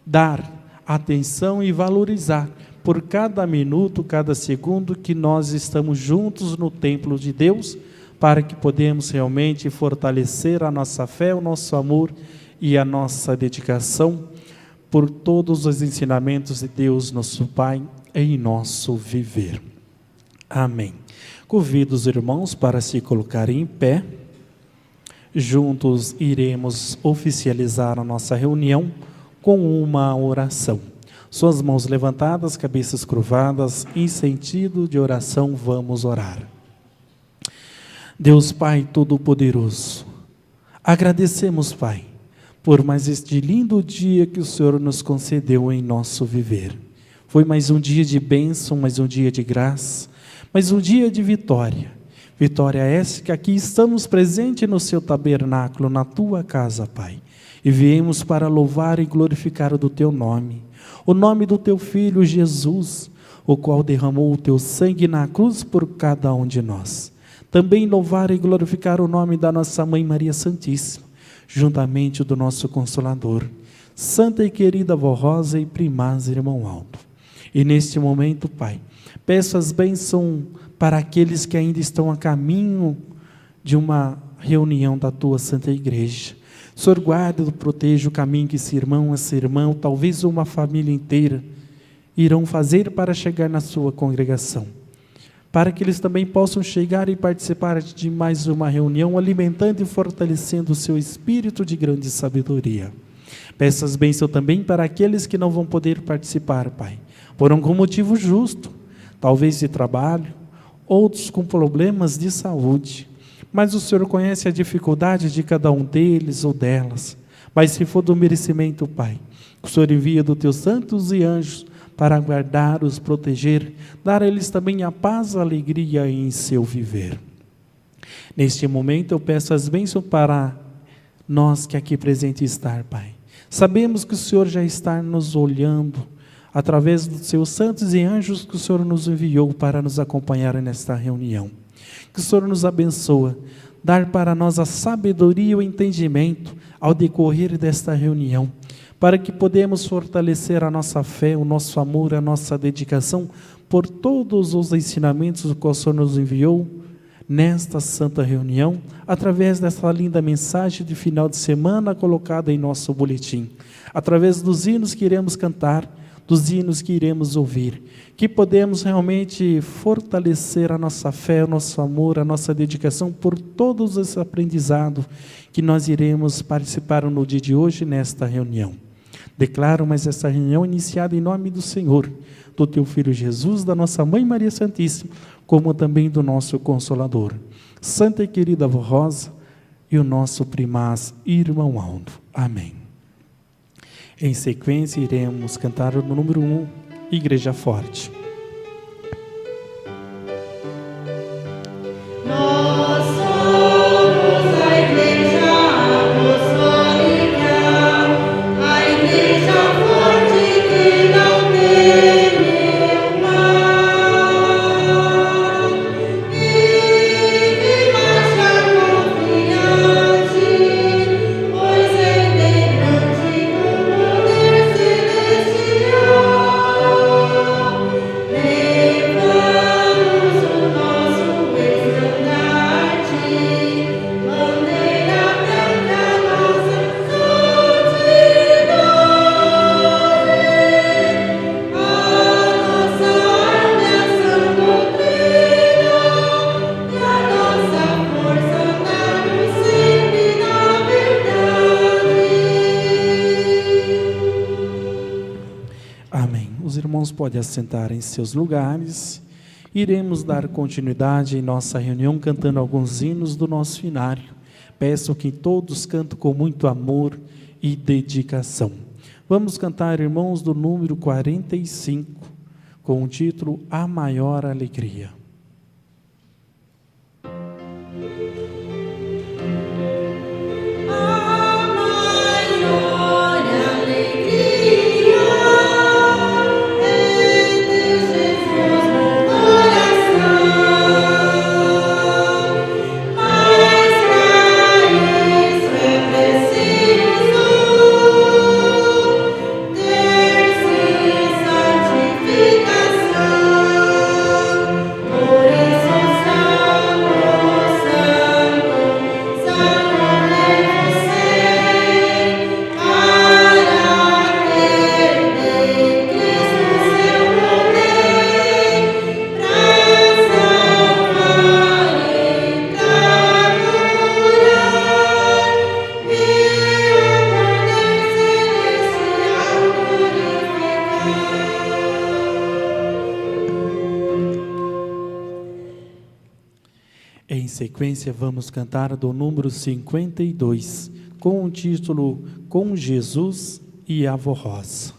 dar atenção e valorizar por cada minuto, cada segundo que nós estamos juntos no templo de Deus, para que podemos realmente fortalecer a nossa fé, o nosso amor e a nossa dedicação por todos os ensinamentos de Deus, nosso Pai, em nosso viver. Amém. Convido os irmãos para se colocarem em pé. Juntos iremos oficializar a nossa reunião com uma oração. Suas mãos levantadas, cabeças curvadas, em sentido de oração, vamos orar. Deus Pai Todo-Poderoso, agradecemos, Pai, por mais este lindo dia que o Senhor nos concedeu em nosso viver. Foi mais um dia de bênção, mais um dia de graça, mais um dia de vitória. Vitória essa que aqui estamos presentes no seu tabernáculo, na tua casa, Pai. E viemos para louvar e glorificar o teu nome, o nome do teu Filho Jesus, o qual derramou o teu sangue na cruz por cada um de nós. Também louvar e glorificar o nome da nossa Mãe Maria Santíssima, juntamente do nosso Consolador, Santa e querida Vó Rosa e primaz irmão Aldo. E neste momento, Pai, peço as bênçãos para aqueles que ainda estão a caminho de uma reunião da tua Santa Igreja. Senhor, guarda e proteja o caminho que esse irmão, essa irmã, talvez uma família inteira, irão fazer para chegar na sua congregação, para que eles também possam chegar e participar de mais uma reunião, alimentando e fortalecendo o seu espírito de grande sabedoria. Peço as bênçãos também para aqueles que não vão poder participar, Pai, por algum motivo justo, talvez de trabalho, outros com problemas de saúde, mas o Senhor conhece a dificuldade de cada um deles ou delas. Mas se for do merecimento, Pai, o Senhor envia dos teus santos e anjos para guardar, os proteger, dar a eles também a paz e a alegria em seu viver. Neste momento eu peço as bênçãos para nós que aqui presente estar, Pai. Sabemos que o Senhor já está nos olhando, através dos seus santos e anjos que o Senhor nos enviou para nos acompanhar nesta reunião. Que o Senhor nos abençoe, dar para nós a sabedoria e o entendimento ao decorrer desta reunião, para que podemos fortalecer a nossa fé, o nosso amor, a nossa dedicação por todos os ensinamentos que o Senhor nos enviou nesta santa reunião, através dessa linda mensagem de final de semana colocada em nosso boletim, através dos hinos que iremos cantar, dos hinos que iremos ouvir, que podemos realmente fortalecer a nossa fé, o nosso amor, a nossa dedicação por todos os aprendizados que nós iremos participar no dia de hoje nesta reunião. Declaro mais essa reunião iniciada em nome do Senhor, do teu Filho Jesus, da nossa Mãe Maria Santíssima, como também do nosso Consolador, Santa e querida Vó Rosa e o nosso primaz irmão Aldo. Amém. Em sequência, iremos cantar o número 1, Igreja Forte. Nós somos a Igreja Apostólica, a Igreja forte que não teme o mal, e que marcha confiante, pois Ele é grande no poder celestial. Levamos o nosso estandarte, bandeira branca, nossa santidade. A nossa arma é a sã doutrina, e a nossa força andar sempre na verdade. Amém. Os irmãos podem assentar em seus lugares. Iremos dar continuidade em nossa reunião cantando alguns hinos do nosso inário. Peço que todos cantem com muito amor e dedicação. Vamos cantar, irmãos, do número 45, com o título A Maior Alegria. A maior alegria é ter Jesus no coração, mas para isso é preciso ter sequência, vamos cantar do número 52, com o título Com Jesus e a Rosa.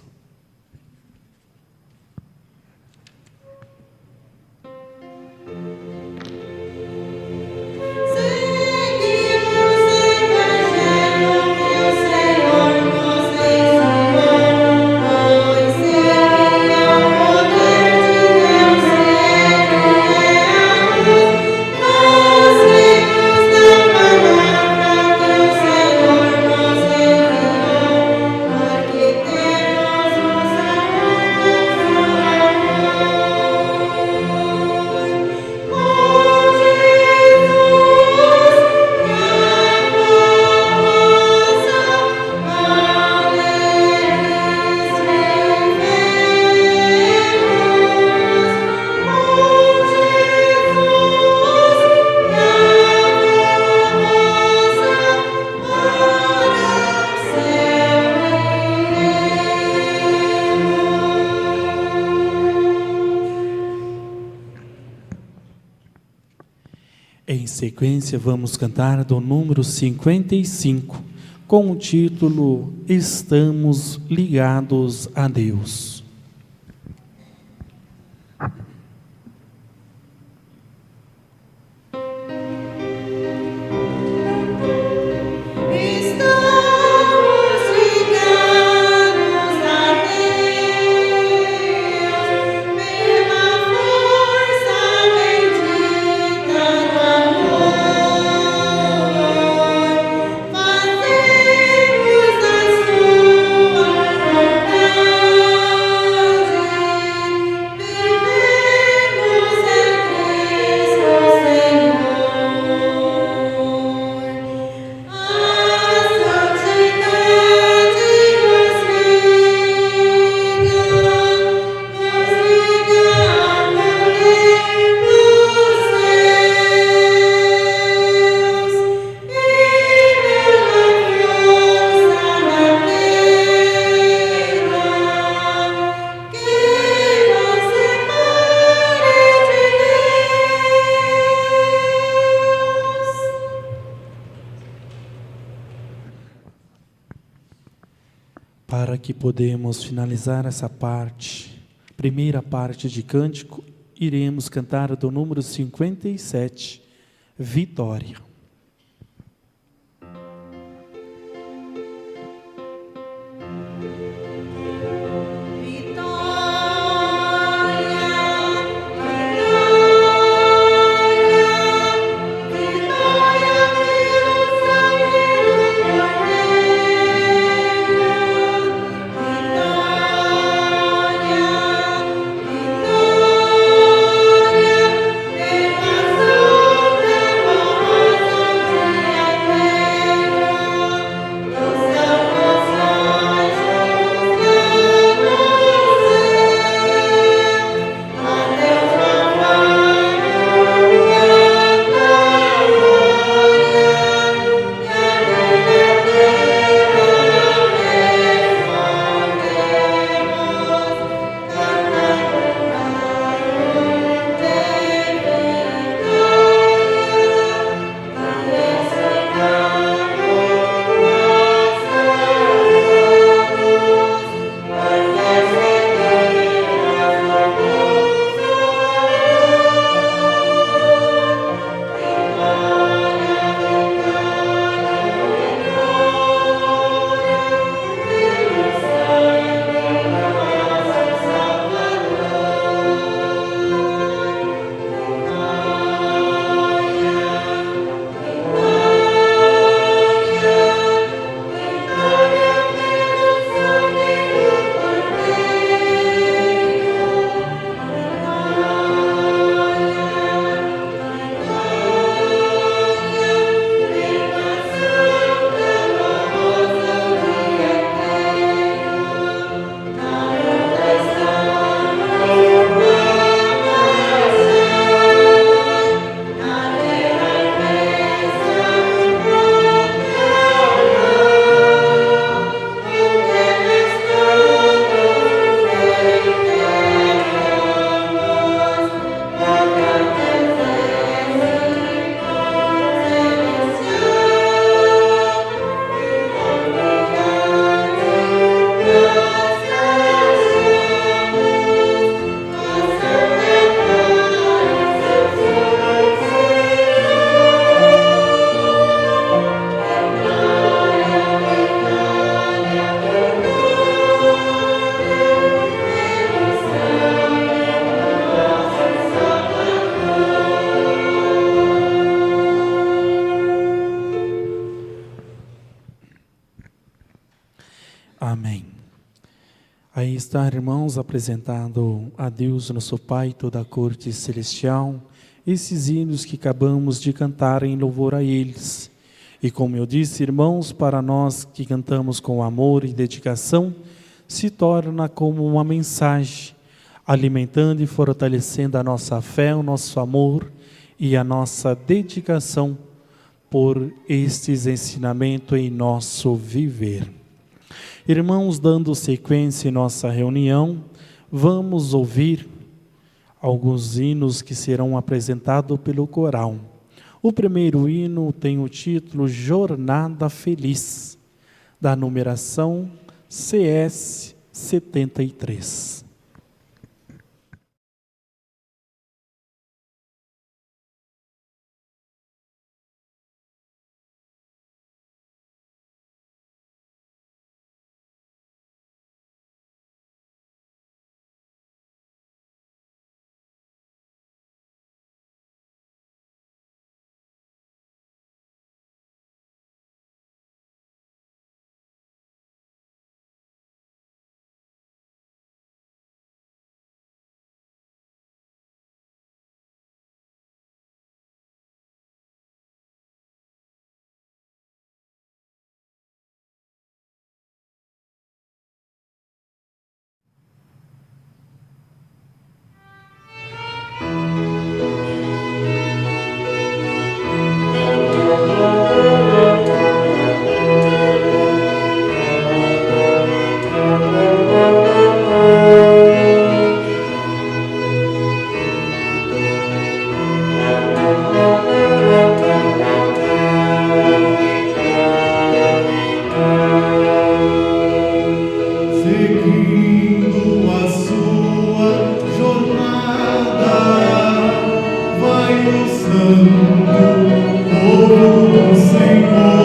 Em sequência, vamos cantar do número 55, com o título Estamos Ligados a Deus. Para que podemos finalizar essa parte, primeira parte de cântico, iremos cantar do número 57, Vitória. Vitória, Aí está, irmãos, apresentado a Deus, nosso Pai, toda a corte celestial, esses hinos que acabamos de cantar em louvor a eles. E como eu disse, irmãos, para nós que cantamos com amor e dedicação, se torna como uma mensagem, alimentando e fortalecendo a nossa fé, o nosso amor e a nossa dedicação por estes ensinamentos em nosso viver. Irmãos, dando sequência em nossa reunião, vamos ouvir alguns hinos que serão apresentados pelo coral. O primeiro hino tem o título Jornada Feliz, da numeração CS 73. Senhor.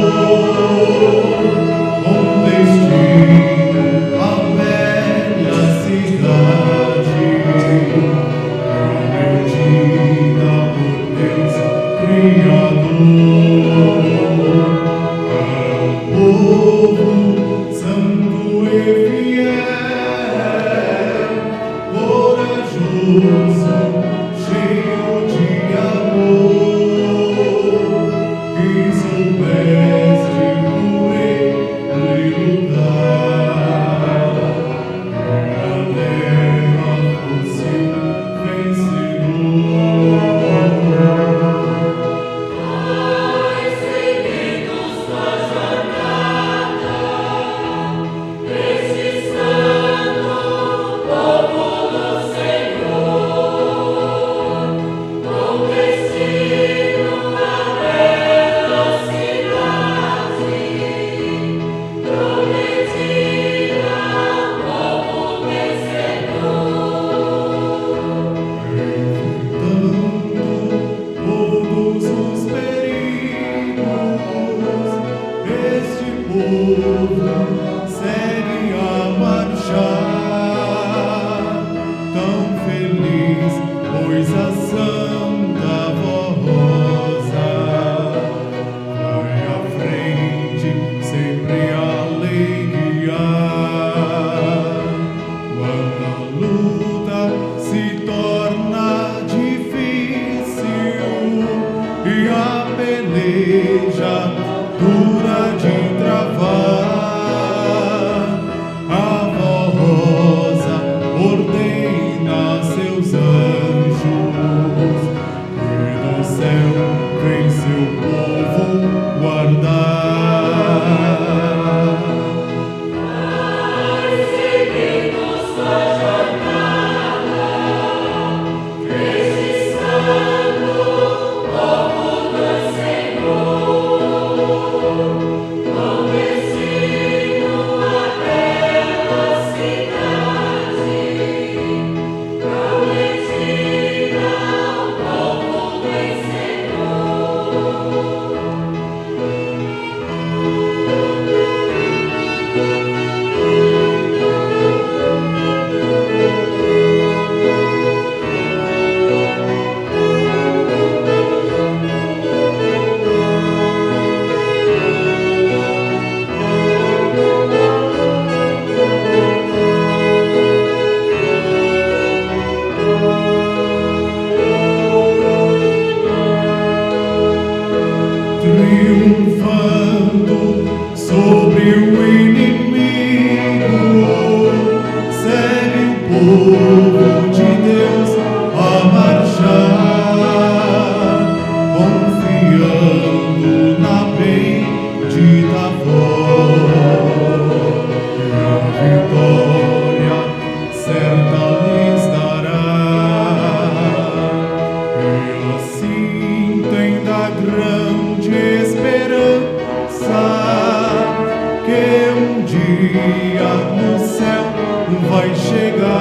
vai chegar,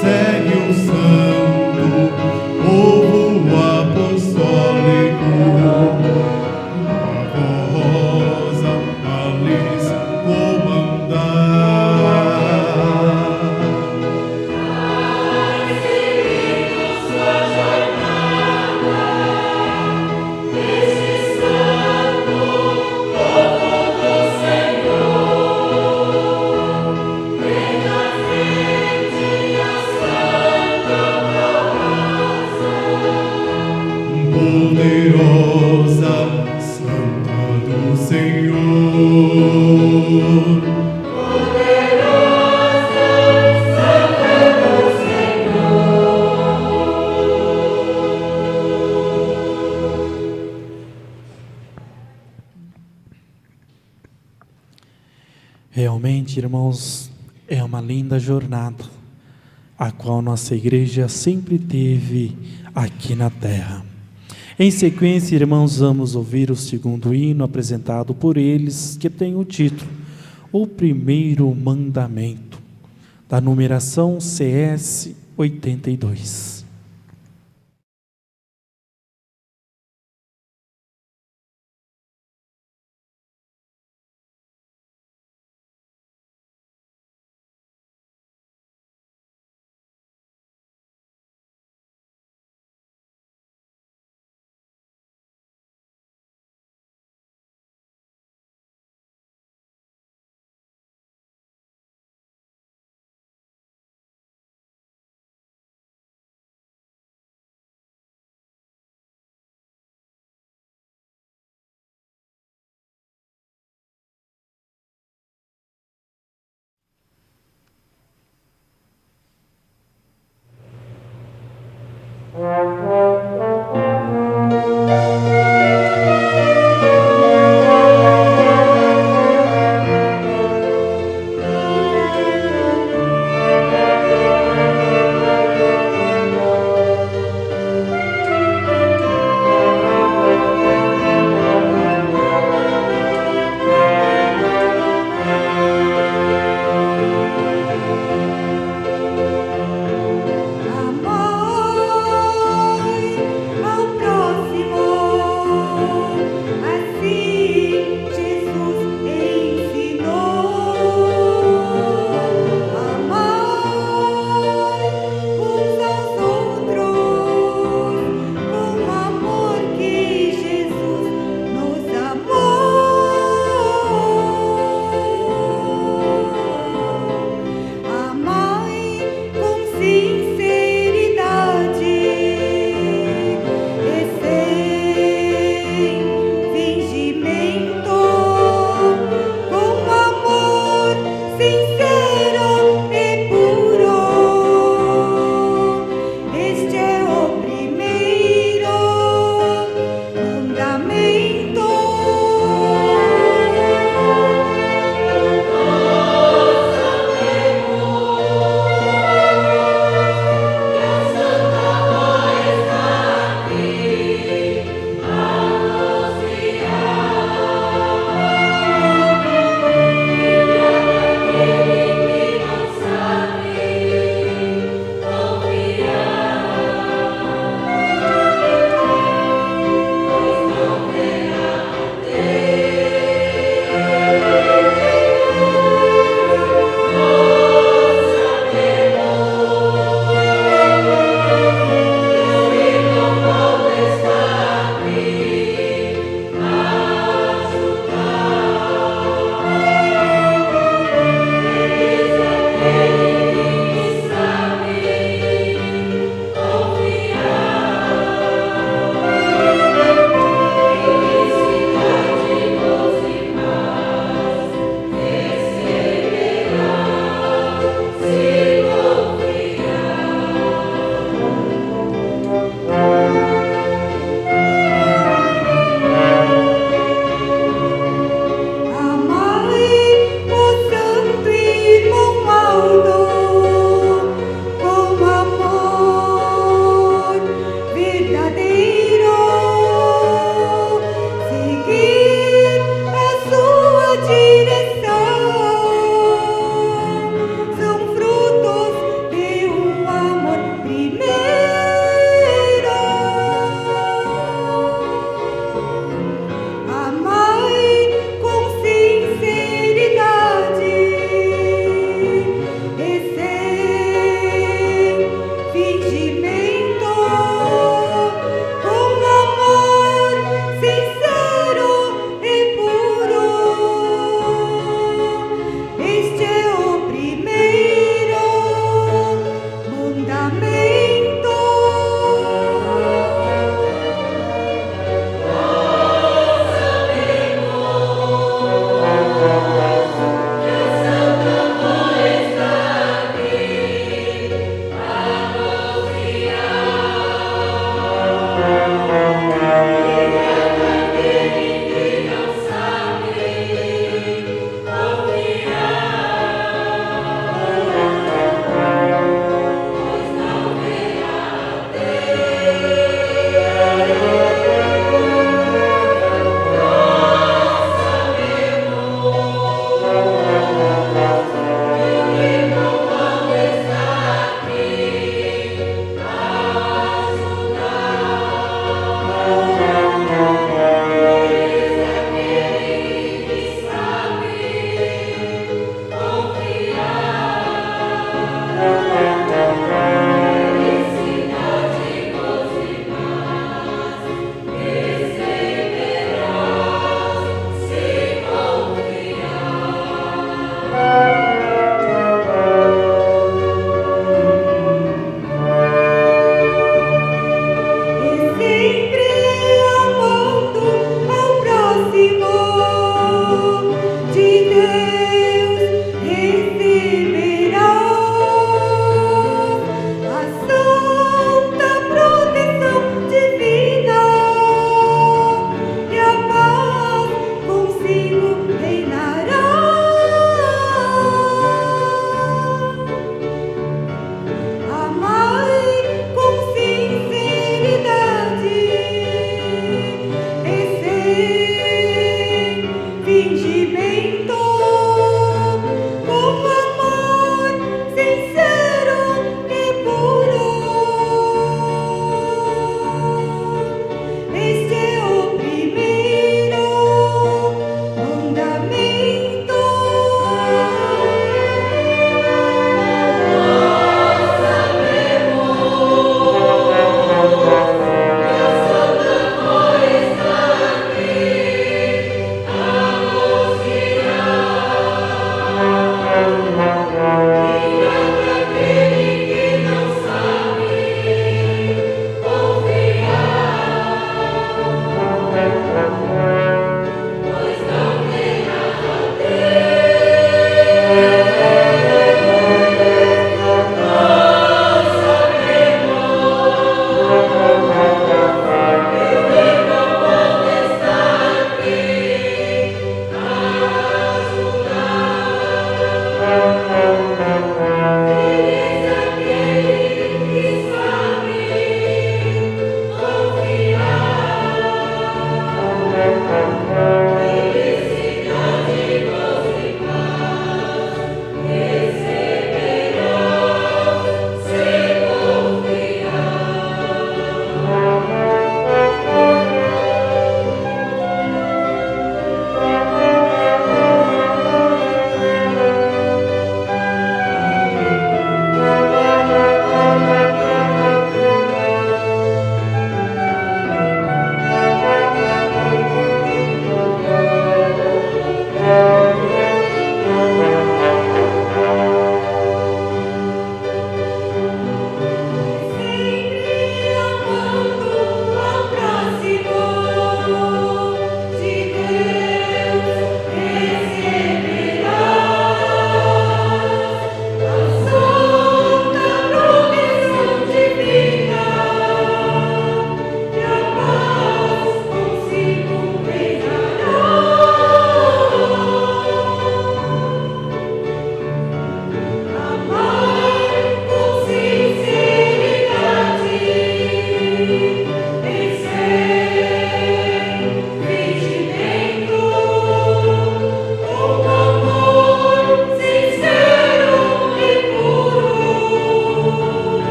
segue o santo povo apostólico, a rosa a lhes comandar. Poderosa Santa do Senhor, Realmente, irmãos, é uma linda jornada, a qual nossa igreja sempre teve aqui na terra. Em sequência, irmãos, vamos ouvir o segundo hino apresentado por eles, que tem o título O Primeiro Mandamento, da numeração CS 82.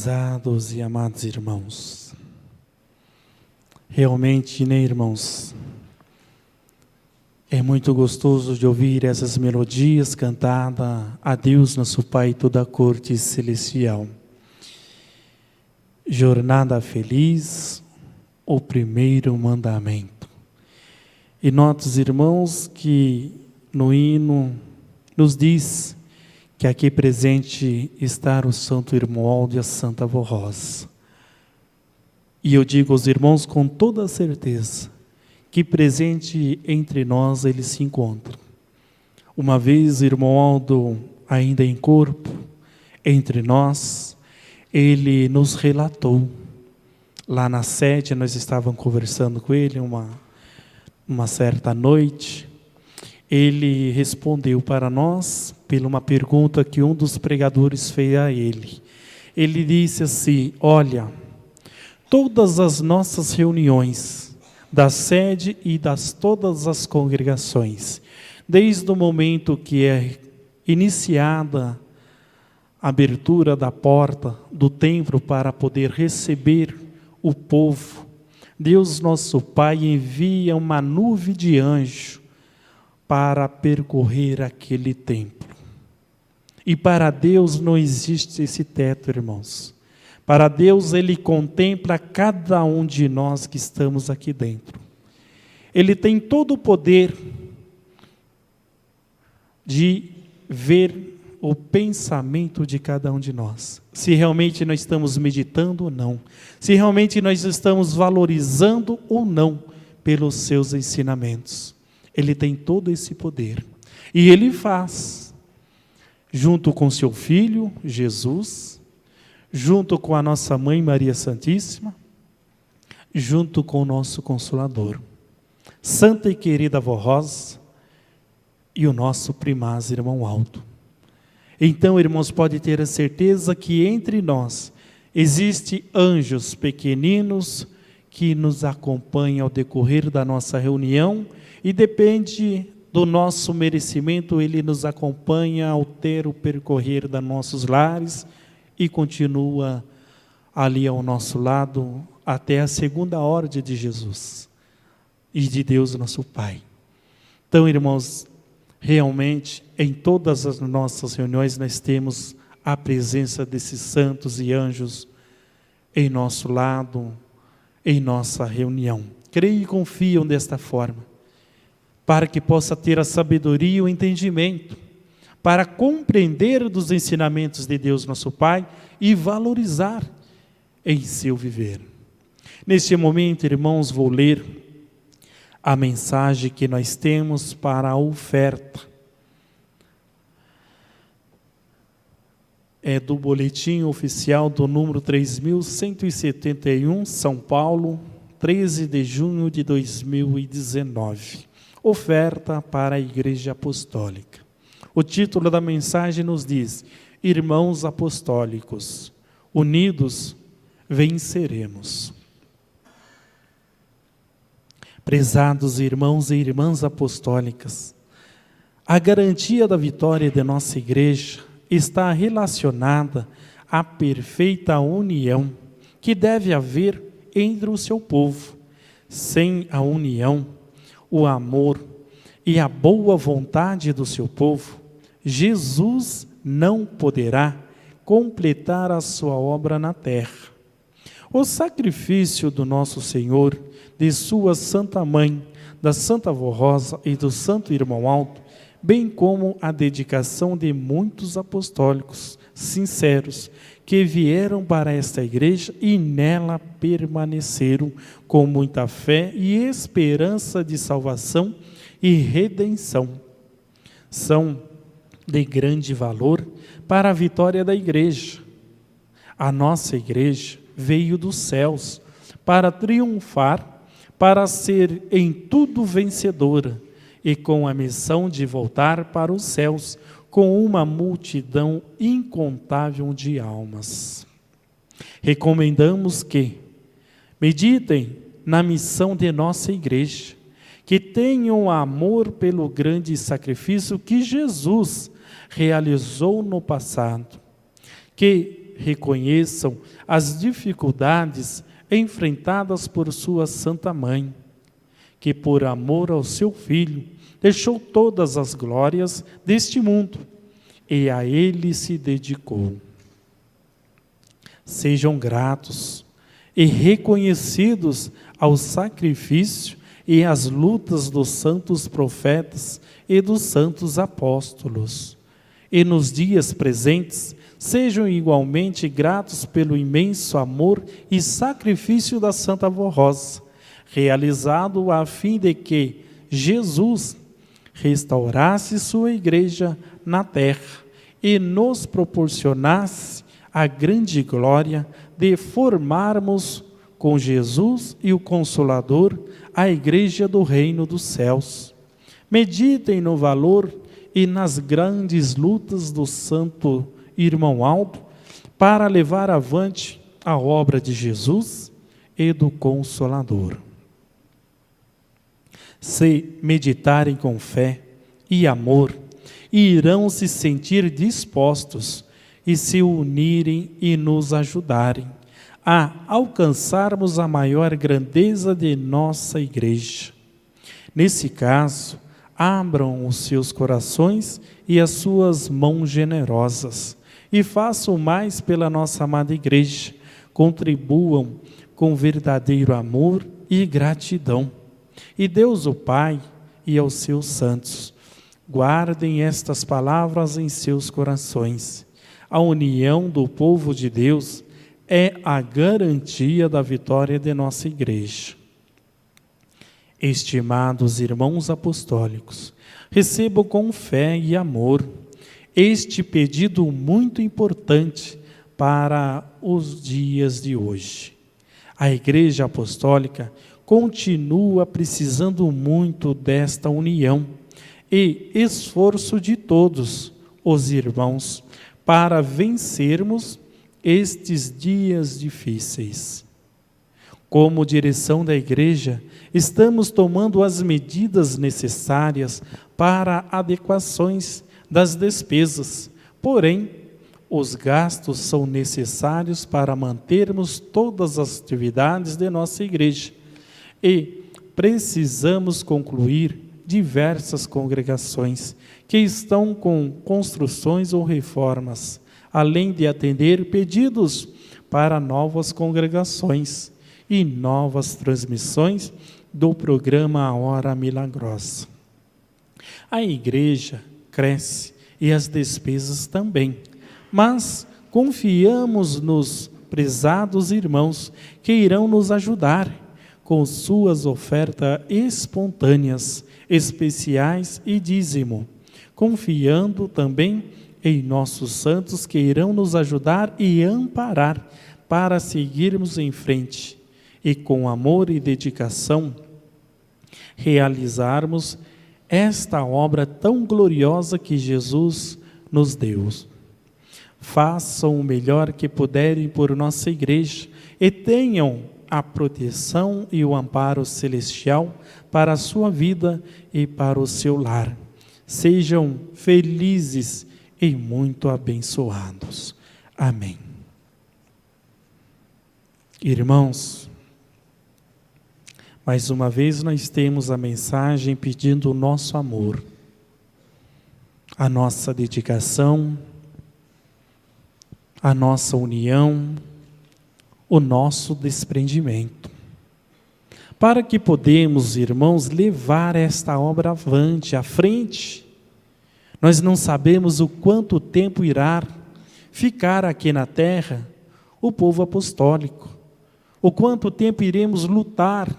Prezados e amados irmãos, realmente, né, irmãos, é muito gostoso de ouvir essas melodias cantadas a Deus, nosso Pai, toda a corte celestial. Jornada feliz, o primeiro mandamento. E notos, irmãos, que no hino nos diz que aqui presente está o Santo Irmoaldo e a Santa Avó Rosa. E eu digo aos irmãos com toda a certeza que presente entre nós ele se encontra. Uma vez, Irmoaldo, ainda em corpo, entre nós, ele nos relatou. Lá na sede, nós estávamos conversando com ele uma certa noite. Ele respondeu para nós por uma pergunta que um dos pregadores fez a ele. Ele disse assim: olha, todas as nossas reuniões da sede e todas as congregações, desde o momento que é iniciada a abertura da porta do templo para poder receber o povo, Deus nosso Pai envia uma nuvem de anjo para percorrer aquele templo. E para Deus não existe esse teto, irmãos. Para Deus, Ele contempla cada um de nós que estamos aqui dentro. Ele tem todo o poder de ver o pensamento de cada um de nós. Se realmente nós estamos meditando ou não. Se realmente nós estamos valorizando ou não pelos seus ensinamentos. Ele tem todo esse poder. E Ele faz, junto com seu Filho, Jesus, junto com a nossa Mãe Maria Santíssima, junto com o nosso Consolador, Santa e querida Avó Rosa e o nosso primaz Irmão Aldo. Então, irmãos, pode ter a certeza que entre nós existem anjos pequeninos que nos acompanham ao decorrer da nossa reunião e depende do nosso merecimento, ele nos acompanha ao ter o percorrer dos nossos lares e continua ali ao nosso lado até a segunda ordem de Jesus e de Deus nosso Pai. Então, irmãos, realmente em todas as nossas reuniões nós temos a presença desses santos e anjos em nosso lado, em nossa reunião. Creio e confiam desta forma, para que possa ter a sabedoria e o entendimento, para compreender dos ensinamentos de Deus nosso Pai e valorizar em seu viver. Neste momento, irmãos, vou ler a mensagem que nós temos para a oferta. É do boletim oficial do número 3171, São Paulo, 13 de junho de 2019. Oferta para a Igreja Apostólica. O título da mensagem nos diz: Irmãos Apostólicos, unidos venceremos. Prezados irmãos e irmãs apostólicas, a garantia da vitória de nossa igreja está relacionada à perfeita união que deve haver entre o seu povo. Sem a união, o amor e a boa vontade do seu povo, Jesus não poderá completar a sua obra na terra. O sacrifício do nosso Senhor, de sua Santa Mãe, da Santa Avó Rosa e do Santo Irmão Aldo, bem como a dedicação de muitos apostólicos sinceros que vieram para esta igreja e nela permaneceram com muita fé e esperança de salvação e redenção, são de grande valor para a vitória da igreja. A nossa igreja veio dos céus para triunfar, para ser em tudo vencedora e com a missão de voltar para os céus com uma multidão incontável de almas. Recomendamos que meditem na missão de nossa igreja, que tenham amor pelo grande sacrifício que Jesus realizou no passado, que reconheçam as dificuldades enfrentadas por sua Santa Mãe, que por amor ao seu Filho, deixou todas as glórias deste mundo e a ele se dedicou. Sejam gratos e reconhecidos ao sacrifício e às lutas dos santos profetas e dos santos apóstolos. E nos dias presentes, sejam igualmente gratos pelo imenso amor e sacrifício da Santa Avó Rosa, realizado a fim de que Jesus restaurasse sua igreja na terra e nos proporcionasse a grande glória de formarmos com Jesus e o Consolador a igreja do reino dos céus. Meditem no valor e nas grandes lutas do santo irmão Aldo para levar avante a obra de Jesus e do Consolador. Se meditarem com fé e amor, irão se sentir dispostos e se unirem e nos ajudarem a alcançarmos a maior grandeza de nossa igreja. Nesse caso, abram os seus corações e as suas mãos generosas e façam mais pela nossa amada igreja, contribuam com verdadeiro amor e gratidão. E Deus o Pai e aos seus santos, guardem estas palavras em seus corações. A união do povo de Deus é a garantia da vitória de nossa igreja. Estimados irmãos apostólicos, recebo com fé e amor este pedido muito importante para os dias de hoje. A Igreja Apostólica continua precisando muito desta união e esforço de todos os irmãos para vencermos estes dias difíceis. Como direção da Igreja, estamos tomando as medidas necessárias para adequações das despesas, porém, os gastos são necessários para mantermos todas as atividades de nossa Igreja e precisamos concluir diversas congregações que estão com construções ou reformas, além de atender pedidos para novas congregações e novas transmissões do programa A Hora Milagrosa. A igreja cresce e as despesas também, mas confiamos nos prezados irmãos que irão nos ajudar com suas ofertas espontâneas, especiais e dízimo, confiando também em nossos santos que irão nos ajudar e amparar para seguirmos em frente e com amor e dedicação realizarmos esta obra tão gloriosa que Jesus nos deu. Façam o melhor que puderem por nossa igreja e tenham a proteção e o amparo celestial para a sua vida e para o seu lar. Sejam felizes e muito abençoados. Amém. Irmãos, mais uma vez nós temos a mensagem pedindo o nosso amor, a nossa dedicação, a nossa união, o nosso desprendimento, para que podemos, irmãos, levar esta obra avante, à frente. Nós não sabemos o quanto tempo irá ficar aqui na terra o povo apostólico, o quanto tempo iremos lutar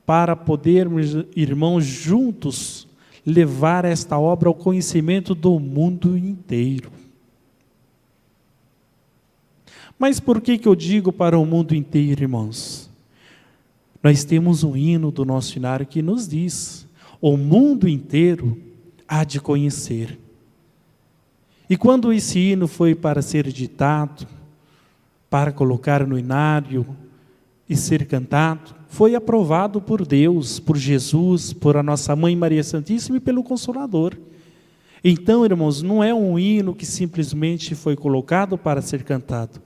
para podermos, irmãos, juntos levar esta obra ao conhecimento do mundo inteiro. Mas por que eu digo para o mundo inteiro, irmãos? Nós temos um hino do nosso hinário que nos diz: o mundo inteiro há de conhecer. E quando esse hino foi para ser ditado, para colocar no hinário e ser cantado, foi aprovado por Deus, por Jesus, por a nossa Mãe Maria Santíssima e pelo Consolador. Então, irmãos, não é um hino que simplesmente foi colocado para ser cantado,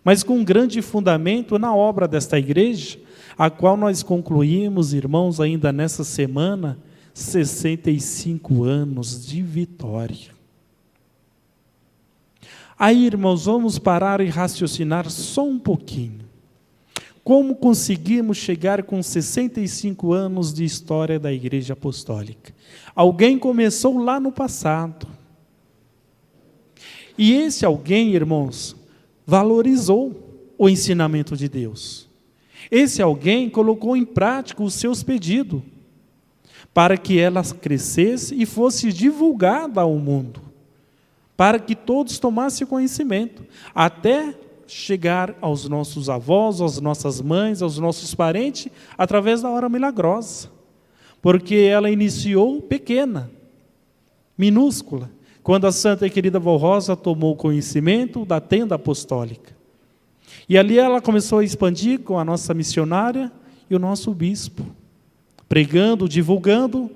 mas com um grande fundamento na obra desta igreja, a qual nós concluímos, irmãos, ainda nessa semana, 65 anos de vitória. Aí, irmãos, vamos parar e raciocinar só um pouquinho. Como conseguimos chegar com 65 anos de história da Igreja Apostólica? Alguém começou lá no passado. E esse alguém, irmãos, valorizou o ensinamento de Deus. Esse alguém colocou em prática os seus pedidos, para que ela crescesse e fosse divulgada ao mundo, para que todos tomassem conhecimento, até chegar aos nossos avós, às nossas mães, aos nossos parentes, através da hora milagrosa. Porque ela iniciou pequena, minúscula, quando a Santa e Querida Vó Rosa tomou conhecimento da tenda apostólica. E ali ela começou a expandir com a nossa missionária e o nosso bispo, pregando, divulgando,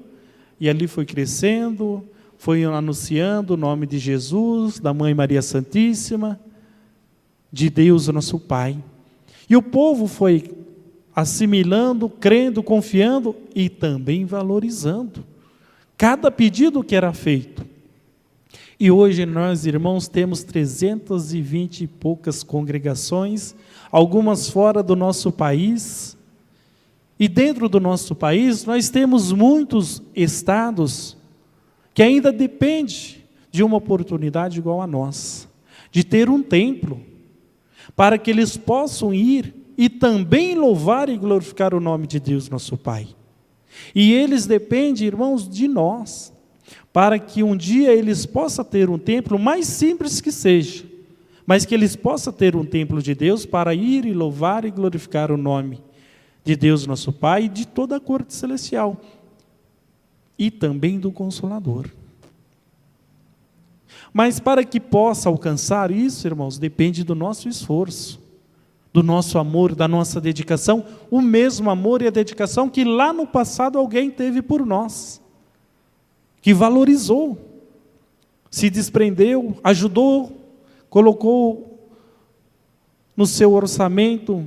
e ali foi crescendo, foi anunciando o nome de Jesus, da Mãe Maria Santíssima, de Deus, nosso Pai. E o povo foi assimilando, crendo, confiando e também valorizando cada pedido que era feito. E hoje nós, irmãos, temos 320 e poucas congregações, algumas fora do nosso país. E dentro do nosso país, nós temos muitos estados que ainda dependem de uma oportunidade igual a nossa, de ter um templo, para que eles possam ir e também louvar e glorificar o nome de Deus, nosso Pai. E eles dependem, irmãos, de nós, para que um dia eles possam ter um templo, mais simples que seja, mas que eles possam ter um templo de Deus para ir e louvar e glorificar o nome de Deus, nosso Pai, e de toda a corte celestial, e também do Consolador. Mas para que possa alcançar isso, irmãos, depende do nosso esforço, do nosso amor, da nossa dedicação, o mesmo amor e a dedicação que lá no passado alguém teve por nós, que valorizou, se desprendeu, ajudou, colocou no seu orçamento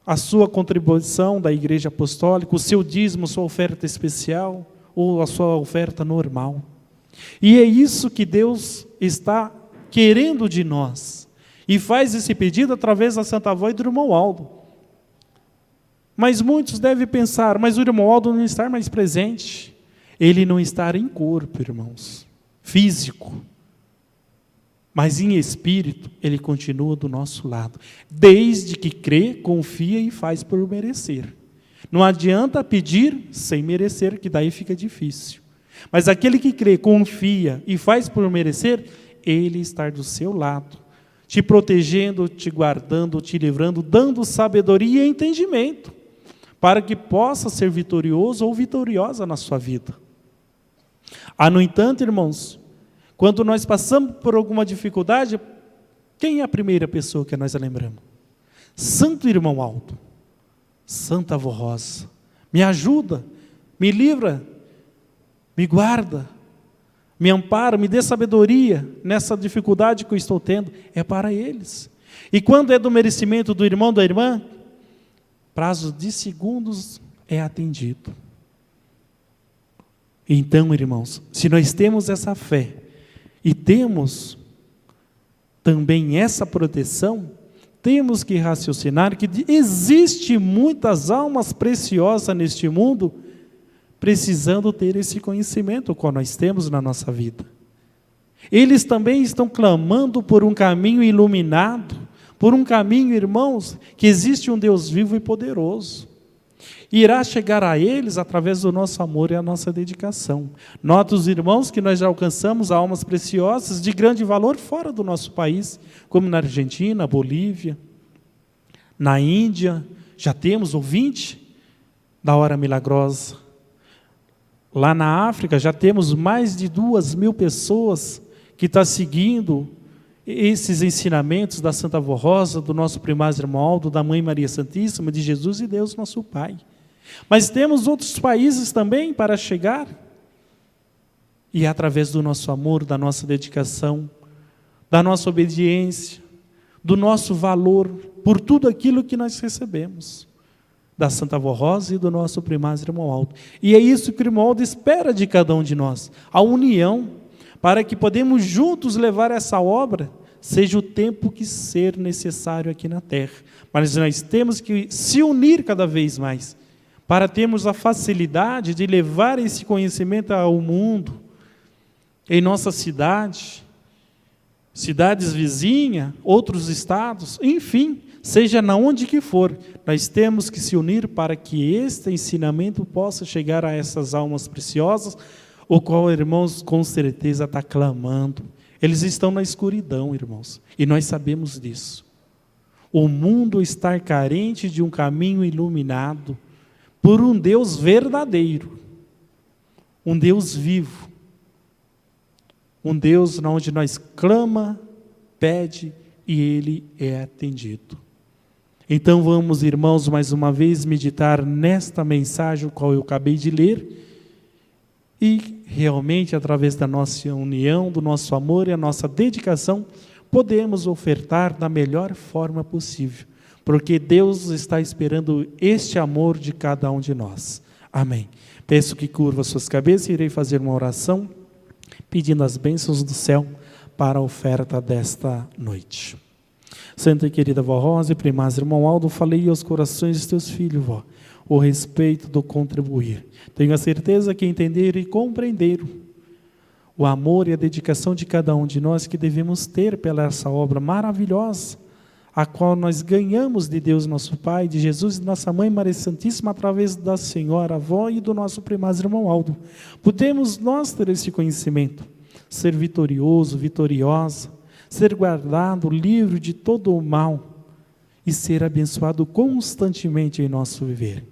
a sua contribuição da Igreja Apostólica, o seu dízimo, sua oferta especial ou a sua oferta normal. E é isso que Deus está querendo de nós. E faz esse pedido através da Santa Avó e do irmão Aldo. Mas muitos devem pensar, mas o irmão Aldo não está mais presente. Ele não está em corpo, irmãos, físico. Mas em espírito, ele continua do nosso lado. Desde que crê, confia e faz por merecer. Não adianta pedir sem merecer, que daí fica difícil. Mas aquele que crê, confia e faz por merecer, ele está do seu lado, te protegendo, te guardando, te livrando, dando sabedoria e entendimento, para que possa ser vitorioso ou vitoriosa na sua vida. No entanto, irmãos, quando nós passamos por alguma dificuldade, quem é a primeira pessoa que nós lembramos? Santo irmão Aldo, Santa Vó Rosa, me ajuda, me livra, me guarda, me ampara, me dê sabedoria nessa dificuldade que eu estou tendo. É para eles. E quando é do merecimento do irmão, da irmã, prazo de segundos é atendido. Então, irmãos, se nós temos essa fé e temos também essa proteção, temos que raciocinar que existe muitas almas preciosas neste mundo precisando ter esse conhecimento que nós temos na nossa vida. Eles também estão clamando por um caminho iluminado, por um caminho, irmãos, que existe um Deus vivo e poderoso. Irá chegar a eles através do nosso amor e a nossa dedicação. Nota os irmãos que nós já alcançamos almas preciosas de grande valor fora do nosso país, como na Argentina, Bolívia, na Índia, já temos ouvinte da hora milagrosa. Lá na África já temos mais de 2.000 pessoas que estão seguindo esses ensinamentos da Santa Vó Rosa, do nosso primaz irmão Aldo, da Mãe Maria Santíssima, de Jesus e Deus nosso Pai. Mas temos outros países também para chegar. E através do nosso amor, da nossa dedicação, da nossa obediência, do nosso valor por tudo aquilo que nós recebemos da Santa Avó Rosa e do nosso primaz irmão Aldo. E é isso que o irmão Aldo espera de cada um de nós, a união, para que podemos juntos levar essa obra, seja o tempo que ser necessário aqui na terra. Mas nós temos que se unir cada vez mais, para termos a facilidade de levar esse conhecimento ao mundo, em nossa cidade, cidades vizinhas, outros estados, enfim, seja na onde que for, nós temos que se unir para que este ensinamento possa chegar a essas almas preciosas, o qual, irmãos, com certeza está clamando. Eles estão na escuridão, irmãos, e nós sabemos disso. O mundo está carente de um caminho iluminado por um Deus verdadeiro, um Deus vivo, um Deus onde nós clama, pede e Ele é atendido. Então vamos, irmãos, mais uma vez meditar nesta mensagem, qual eu acabei de ler, e realmente através da nossa união, do nosso amor e a nossa dedicação, podemos ofertar da melhor forma possível, porque Deus está esperando este amor de cada um de nós. Amém. Peço que curva suas cabeças e irei fazer uma oração, pedindo as bênçãos do céu para a oferta desta noite. Santa e querida Vó Rosa e primaz irmão Aldo, falei aos corações dos teus filhos, vó, o respeito do contribuir. Tenho a certeza que entenderam e compreenderam o amor e a dedicação de cada um de nós que devemos ter pela essa obra maravilhosa, a qual nós ganhamos de Deus nosso Pai, de Jesus e nossa Mãe Maria Santíssima, através da Senhora Avó e do nosso primaz irmão Aldo. Podemos nós ter esse conhecimento, ser vitorioso, vitoriosa, ser guardado, livre de todo o mal e ser abençoado constantemente em nosso viver.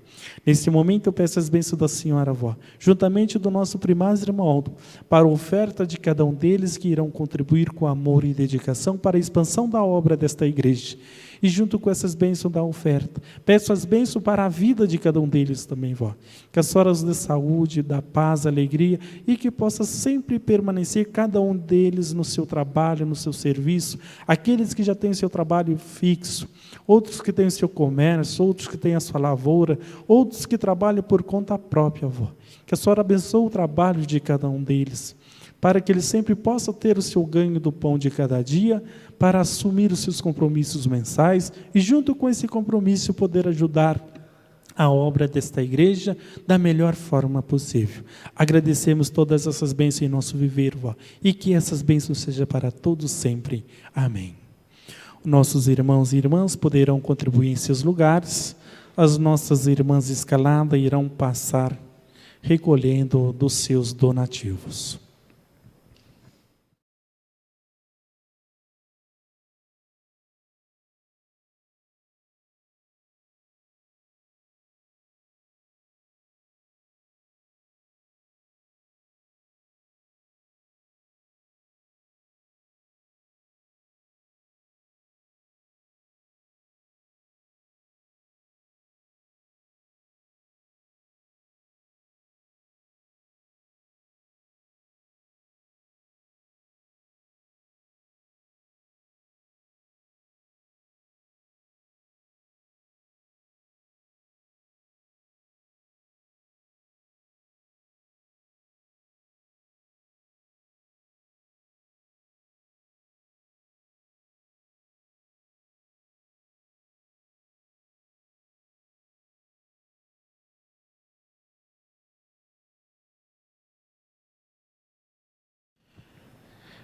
Nesse momento eu peço as bênçãos da Senhora Avó, juntamente do nosso primaz irmão Aldo, para a oferta de cada um deles que irão contribuir com amor e dedicação para a expansão da obra desta igreja. E junto com essas bênçãos da oferta, peço as bênçãos para a vida de cada um deles também, vó. Que as horas de saúde, da paz, alegria, e que possa sempre permanecer cada um deles no seu trabalho, no seu serviço, aqueles que já têm o seu trabalho fixo, outros que têm o seu comércio, outros que têm a sua lavoura, outros que trabalham por conta própria, vó. Que a senhora abençoe o trabalho de cada um deles, para que eles sempre possam ter o seu ganho do pão de cada dia, para assumir os seus compromissos mensais e junto com esse compromisso poder ajudar a obra desta igreja da melhor forma possível. Agradecemos todas essas bênçãos em nosso viver, vó, e que essas bênçãos sejam para todos sempre. Amém. Nossos irmãos e irmãs poderão contribuir em seus lugares, as nossas irmãs escaladas irão passar recolhendo dos seus donativos.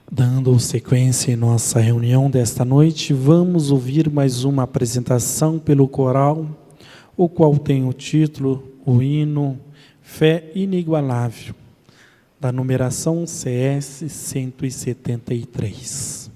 Dando sequência em nossa reunião desta noite, vamos ouvir mais uma apresentação pelo coral, o qual tem o título, o hino Fé Inigualável, da numeração CS 173.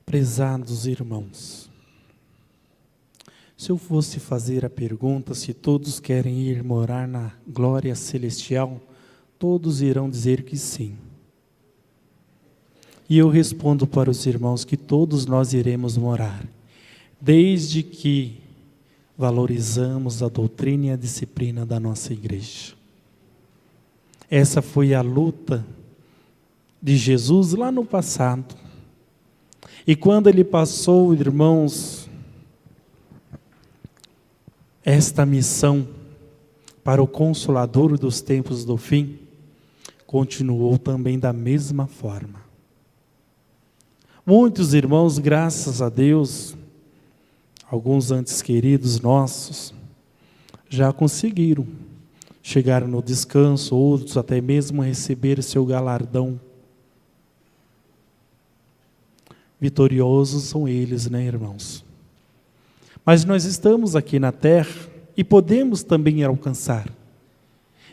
Prezados irmãos, se eu fosse fazer a pergunta se todos querem ir morar na glória celestial, todos irão dizer que sim. E eu respondo para os irmãos que todos nós iremos morar, desde que valorizamos a doutrina e a disciplina da nossa igreja. Essa foi a luta de Jesus lá no passado. E quando ele passou, irmãos, esta missão para o Consolador dos tempos do fim, continuou também da mesma forma. Muitos irmãos, graças a Deus, alguns antes queridos nossos, já conseguiram chegar no descanso, outros até mesmo receber seu galardão. Vitoriosos são eles, né, irmãos? Mas nós estamos aqui na terra e podemos também alcançar,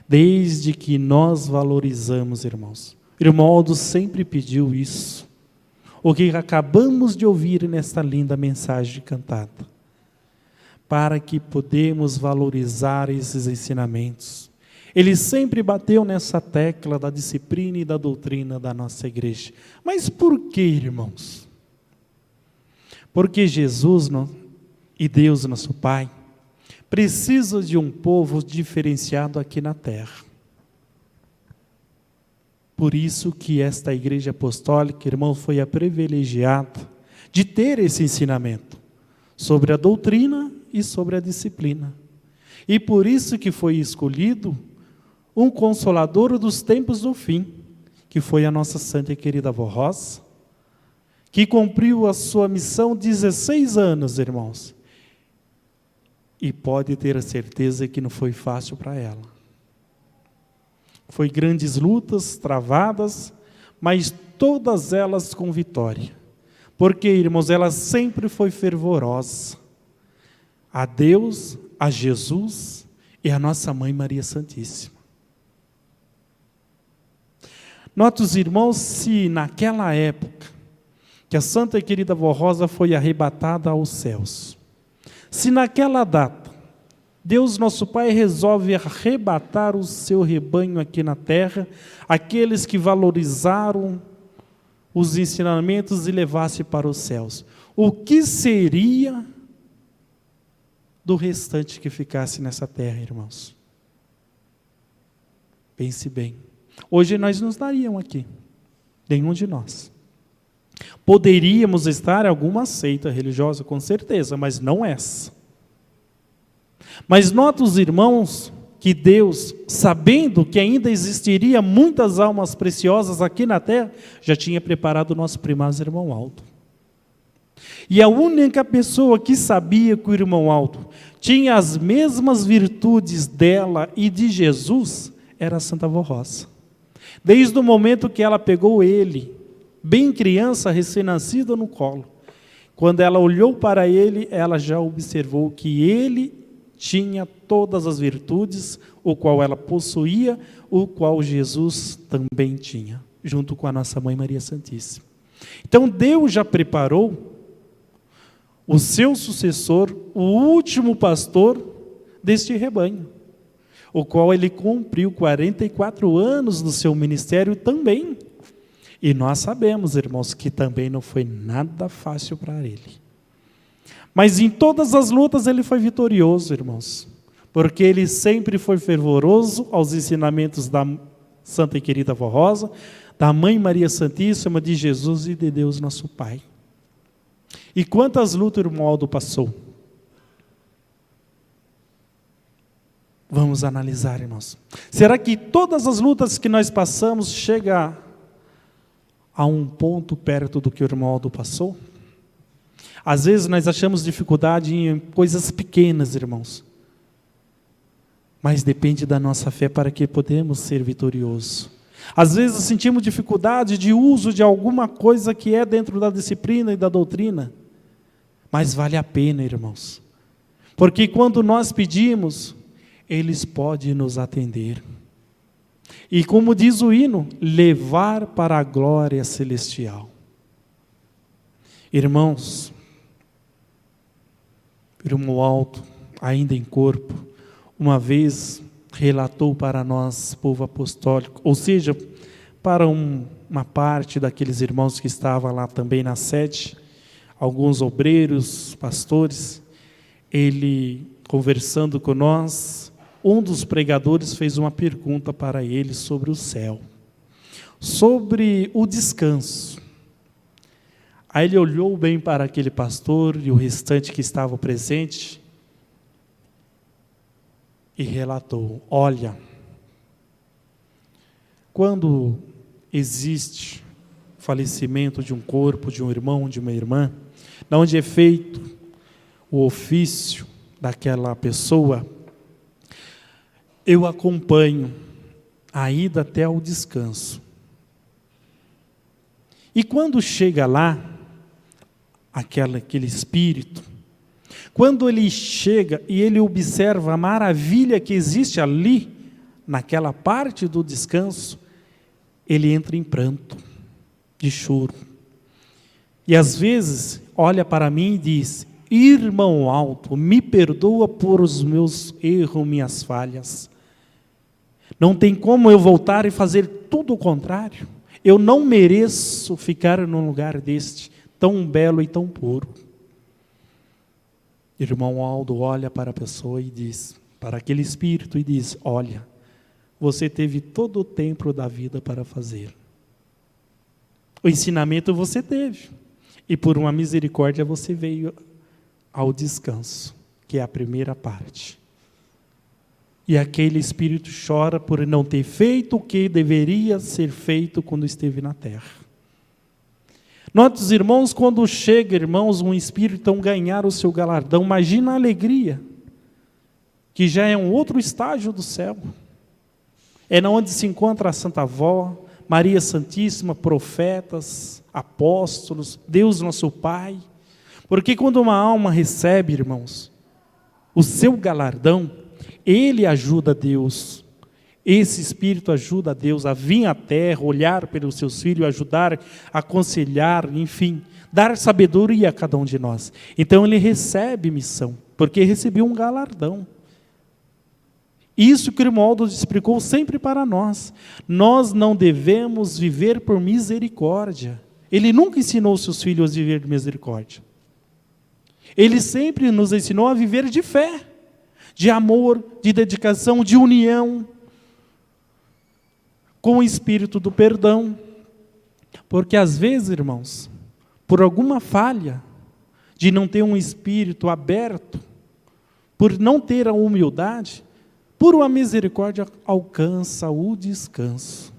desde que nós valorizamos, irmãos. Irmão Aldo sempre pediu isso, o que acabamos de ouvir nesta linda mensagem cantada, para que podemos valorizar esses ensinamentos. Ele sempre bateu nessa tecla da disciplina e da doutrina da nossa igreja. Mas por que, irmãos? Porque Jesus e Deus, nosso Pai, precisam de um povo diferenciado aqui na terra. Por isso que esta igreja apostólica, irmão, foi a privilegiada de ter esse ensinamento sobre a doutrina e sobre a disciplina. E por isso que foi escolhido um consolador dos tempos do fim, que foi a nossa santa e querida avó Rosa, que cumpriu a sua missão 16 anos, irmãos. E pode ter a certeza que não foi fácil para ela. Foi grandes lutas travadas, mas todas elas com vitória. Porque, irmãos, ela sempre foi fervorosa a Deus, a Jesus e a nossa Mãe Maria Santíssima. Note, irmãos, se naquela época que a santa e querida avó Rosa foi arrebatada aos céus, se naquela data Deus nosso Pai resolve arrebatar o seu rebanho aqui na terra, aqueles que valorizaram os ensinamentos e levasse para os céus, o que seria do restante que ficasse nessa terra, irmãos? Pense bem. Hoje nós não estaríamos aqui, nenhum de nós. Poderíamos estar em alguma seita religiosa, com certeza, mas não essa. Mas nota os irmãos que Deus, sabendo que ainda existiria muitas almas preciosas aqui na terra, já tinha preparado o nosso primaz irmão Aldo. E a única pessoa que sabia que o irmão Aldo tinha as mesmas virtudes dela e de Jesus, era a Santa Avó Rosa. Desde o momento que ela pegou ele, bem criança, recém-nascida, no colo. Quando ela olhou para ele, ela já observou que ele tinha todas as virtudes, o qual ela possuía, o qual Jesus também tinha, junto com a nossa Mãe Maria Santíssima. Então Deus já preparou o seu sucessor, o último pastor deste rebanho, o qual ele cumpriu 44 anos do seu ministério também. E nós sabemos, irmãos, que também não foi nada fácil para ele. Mas em todas as lutas ele foi vitorioso, irmãos, porque ele sempre foi fervoroso aos ensinamentos da santa e querida avó Rosa, da Mãe Maria Santíssima, de Jesus e de Deus nosso Pai. E quantas lutas o irmão Aldo passou? Vamos analisar, irmãos. Será que todas as lutas que nós passamos chegam a um ponto perto do que o irmão Aldo passou? Às vezes nós achamos dificuldade em coisas pequenas, irmãos. Mas depende da nossa fé para que podemos ser vitoriosos. Às vezes sentimos dificuldade de uso de alguma coisa que é dentro da disciplina e da doutrina. Mas vale a pena, irmãos. Porque quando nós pedimos, eles podem nos atender. E como diz o hino, levar para a glória celestial. Irmãos, Grimoaldo, ainda em corpo, uma vez relatou para nós, povo apostólico, ou seja, para uma parte daqueles irmãos que estavam lá também na sede, alguns obreiros, pastores, ele conversando com nós, um dos pregadores fez uma pergunta para ele sobre o céu, sobre o descanso. Aí ele olhou bem para aquele pastor e o restante que estava presente e relatou: olha, quando existe falecimento de um corpo, de um irmão, de uma irmã, onde é feito o ofício daquela pessoa, eu acompanho a ida até ao descanso. E quando chega lá, aquele espírito, quando ele chega e ele observa a maravilha que existe ali, naquela parte do descanso, ele entra em pranto, de choro. E às vezes olha para mim e diz: irmão Aldo, me perdoa por os meus erros, minhas falhas. Não tem como eu voltar e fazer tudo o contrário. Eu não mereço ficar num lugar deste, tão belo e tão puro. Irmão Aldo olha para a pessoa e diz, para aquele espírito, e diz: olha, você teve todo o tempo da vida para fazer. O ensinamento você teve. E por uma misericórdia você veio ao descanso, que é a primeira parte. E aquele espírito chora por não ter feito o que deveria ser feito quando esteve na terra. Note, irmãos, quando chega, irmãos, um espírito a ganhar o seu galardão, imagina a alegria, que já é um outro estágio do céu. É onde se encontra a Santa Avó, Maria Santíssima, profetas, apóstolos, Deus nosso Pai. Porque quando uma alma recebe, irmãos, o seu galardão, ele ajuda Deus, esse Espírito ajuda a Deus a vir à terra, olhar pelos seus filhos, ajudar, aconselhar, enfim, dar sabedoria a cada um de nós. Então ele recebe missão, porque recebeu um galardão. Isso que o Grimoaldo explicou sempre para nós. Nós não devemos viver por misericórdia. Ele nunca ensinou seus filhos a viver de misericórdia. Ele sempre nos ensinou a viver de fé, de amor, de dedicação, de união com o espírito do perdão. Porque às vezes, irmãos, por alguma falha de não ter um espírito aberto, por não ter a humildade, por uma misericórdia alcança o descanso.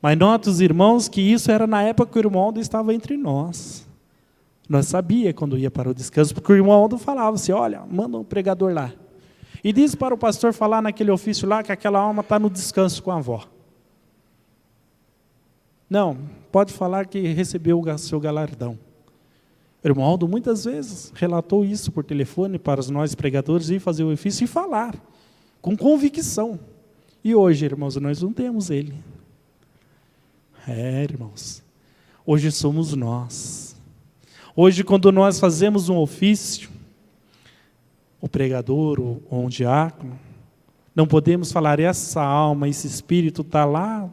Mas note, os irmãos, que isso era na época que o irmão Aldo estava entre nós. Nós sabíamos quando ia para o descanso, porque o irmão Aldo falava assim: olha, manda um pregador lá. E diz para o pastor falar naquele ofício lá que aquela alma está no descanso com a avó. Não, pode falar que recebeu o seu galardão. O irmão Aldo muitas vezes relatou isso por telefone para os nós pregadores, ir fazer o ofício e falar, com convicção. E hoje, irmãos, nós não temos ele. Irmãos, hoje somos nós. Hoje, quando nós fazemos um ofício, o pregador ou um diácono, não podemos falar: essa alma, esse espírito está lá,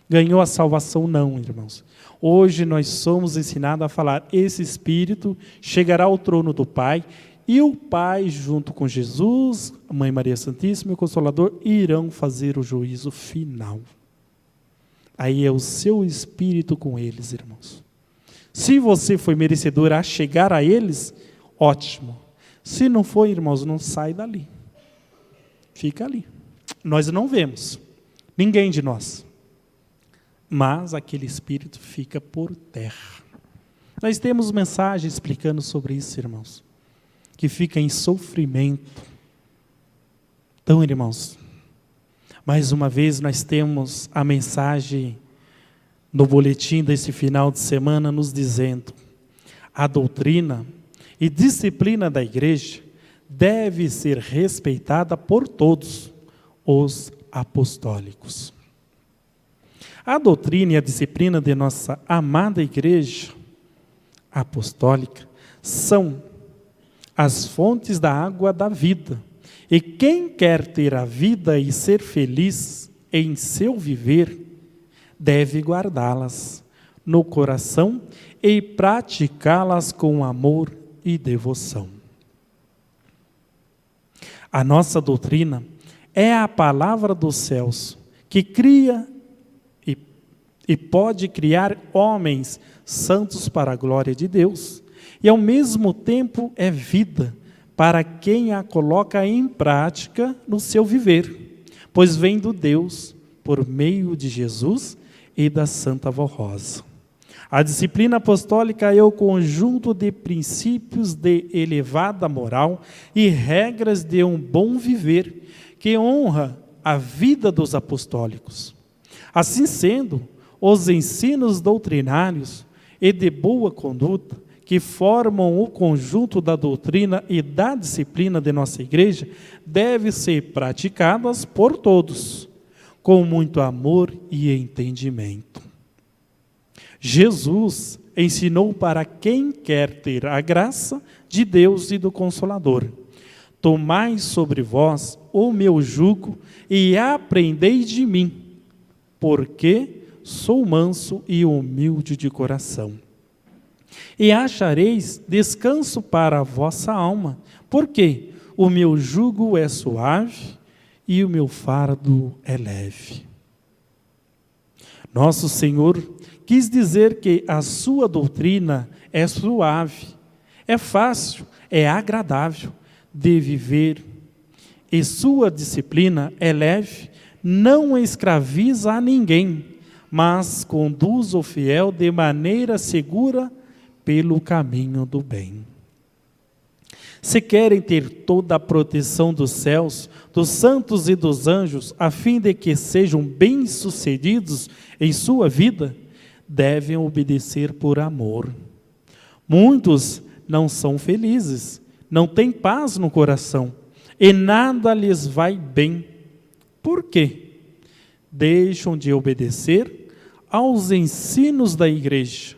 ganhou a salvação. Não, irmãos. Hoje nós somos ensinados a falar: esse espírito chegará ao trono do Pai, e o Pai, junto com Jesus, a Mãe Maria Santíssima e o Consolador, irão fazer o juízo final. Aí é o seu espírito com eles, irmãos. Se você foi merecedor a chegar a eles, ótimo. Se não for, irmãos, não sai dali. Fica ali. Nós não vemos, ninguém de nós. Mas aquele espírito fica por terra. Nós temos mensagem explicando sobre isso, irmãos, que fica em sofrimento. Então, irmãos, mais uma vez nós temos a mensagem no boletim desse final de semana nos dizendo: a doutrina e disciplina da igreja deve ser respeitada por todos os apostólicos. A doutrina e a disciplina de nossa amada igreja, apostólica são as fontes da água da vida. E quem quer ter a vida e ser feliz em seu viver, deve guardá-las no coração e praticá-las com amor e devoção. A nossa doutrina é a palavra dos céus, que cria e pode criar homens santos para a glória de Deus, e ao mesmo tempo é vida para quem a coloca em prática no seu viver, pois vem do Deus por meio de Jesus e da Santa Vó Rosa. A disciplina apostólica é o conjunto de princípios de elevada moral e regras de um bom viver que honra a vida dos apostólicos. Assim sendo, os ensinos doutrinários e de boa conduta que formam o conjunto da doutrina e da disciplina de nossa igreja devem ser praticadas por todos, com muito amor e entendimento. Jesus ensinou para quem quer ter a graça de Deus e do Consolador: tomai sobre vós o meu jugo e aprendei de mim, porque sou manso e humilde de coração. E achareis descanso para a vossa alma, porque o meu jugo é suave e o meu fardo é leve. Nosso Senhor quis dizer que a sua doutrina é suave, é fácil, é agradável de viver, e sua disciplina é leve, não escraviza a ninguém, mas conduz o fiel de maneira segura pelo caminho do bem. Se querem ter toda a proteção dos céus, dos santos e dos anjos, a fim de que sejam bem-sucedidos em sua vida, devem obedecer por amor. Muitos não são felizes, não têm paz no coração, e nada lhes vai bem. Por quê? Deixam de obedecer aos ensinos da igreja,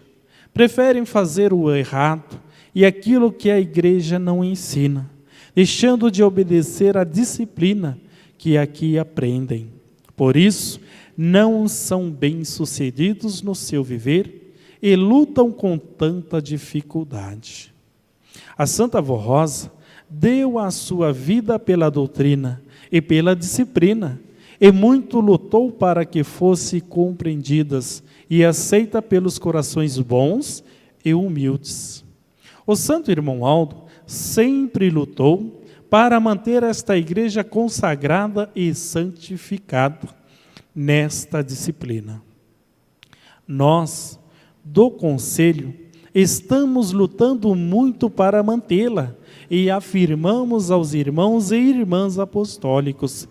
preferem fazer o errado e aquilo que a igreja não ensina, deixando de obedecer à disciplina que aqui aprendem. Por isso, não são bem-sucedidos no seu viver e lutam com tanta dificuldade. A Santa Vó Rosa deu a sua vida pela doutrina e pela disciplina, e muito lutou para que fossem compreendidas e aceitas pelos corações bons e humildes. O Santo Irmão Aldo sempre lutou para manter esta igreja consagrada e santificada nesta disciplina. Nós, do Conselho, estamos lutando muito para mantê-la e afirmamos aos irmãos e irmãs apostólicos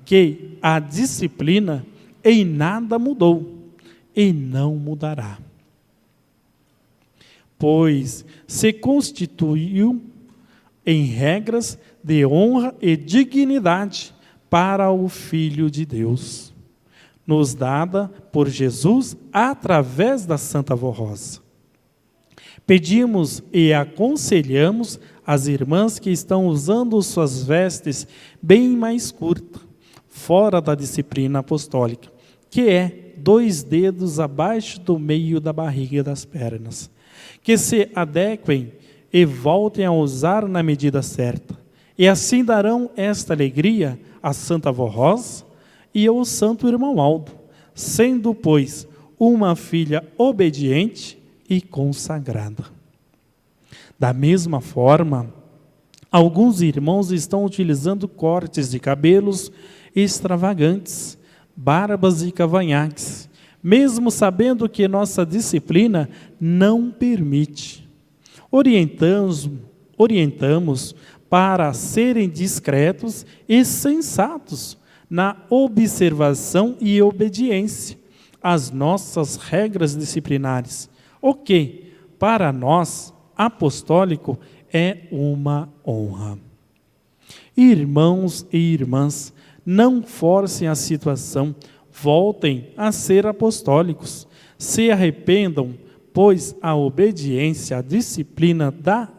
que a disciplina em nada mudou e não mudará, pois se constituiu em regras de honra e dignidade para o Filho de Deus, nos dada por Jesus através da Santa Vó Rosa. Pedimos e aconselhamos as irmãs que estão usando suas vestes bem mais curtas, fora da disciplina apostólica, que é 2 dedos abaixo do meio da barriga e das pernas, que se adequem e voltem a usar na medida certa, e assim darão esta alegria à Santa Vó Rosa e ao Santo Irmão Aldo, sendo, pois, uma filha obediente e consagrada. Da mesma forma, alguns irmãos estão utilizando cortes de cabelos extravagantes, barbas e cavanhaques, mesmo sabendo que nossa disciplina não permite. Orientamos para serem discretos e sensatos na observação e obediência às nossas regras disciplinares, o que, para nós, apostólico, é uma honra. Irmãos e irmãs, não forcem a situação, voltem a ser apostólicos, se arrependam pois a obediência, a disciplina da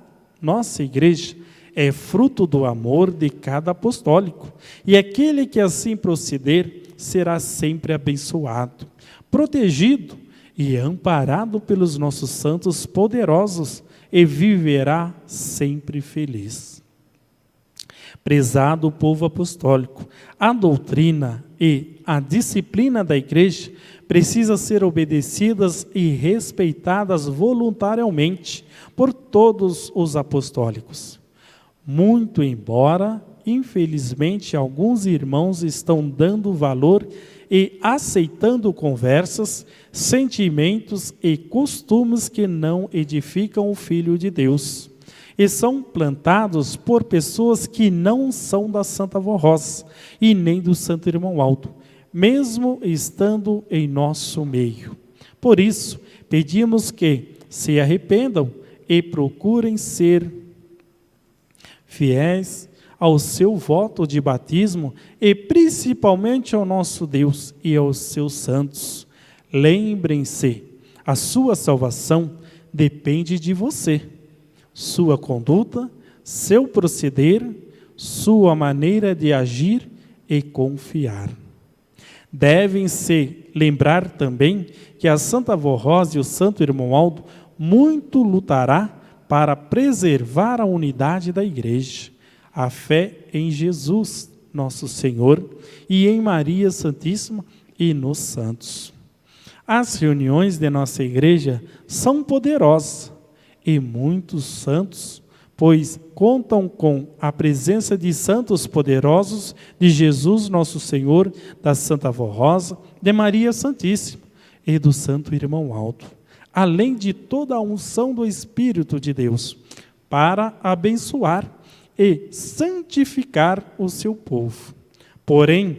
nossa igreja é fruto do amor de cada apostólico, e aquele que assim proceder será sempre abençoado, protegido e amparado pelos nossos santos poderosos, e viverá sempre feliz. Prezado povo apostólico, a doutrina e a disciplina da igreja precisa ser obedecidas e respeitadas voluntariamente por todos os apostólicos. Muito embora, infelizmente, alguns irmãos estão dando valor e aceitando conversas, sentimentos e costumes que não edificam o Filho de Deus, e são plantados por pessoas que não são da Santa Vó Rosa e nem do Santo Irmão Aldo, mesmo estando em nosso meio. Por isso, pedimos que se arrependam e procurem ser fiéis ao seu voto de batismo e principalmente ao nosso Deus e aos seus santos. Lembrem-se, a sua salvação depende de você, sua conduta, seu proceder, sua maneira de agir e confiar. Devem-se lembrar também que a Santa Vó Rosa e o Santo Irmão Aldo muito lutará para preservar a unidade da igreja, a fé em Jesus, nosso Senhor, e em Maria Santíssima e nos santos. As reuniões de nossa igreja são poderosas e muitos santos, pois contam com a presença de santos poderosos de Jesus, nosso Senhor, da Santa Vó Rosa, de Maria Santíssima e do Santo Irmão Aldo, além de toda a unção do Espírito de Deus, para abençoar e santificar o seu povo. Porém,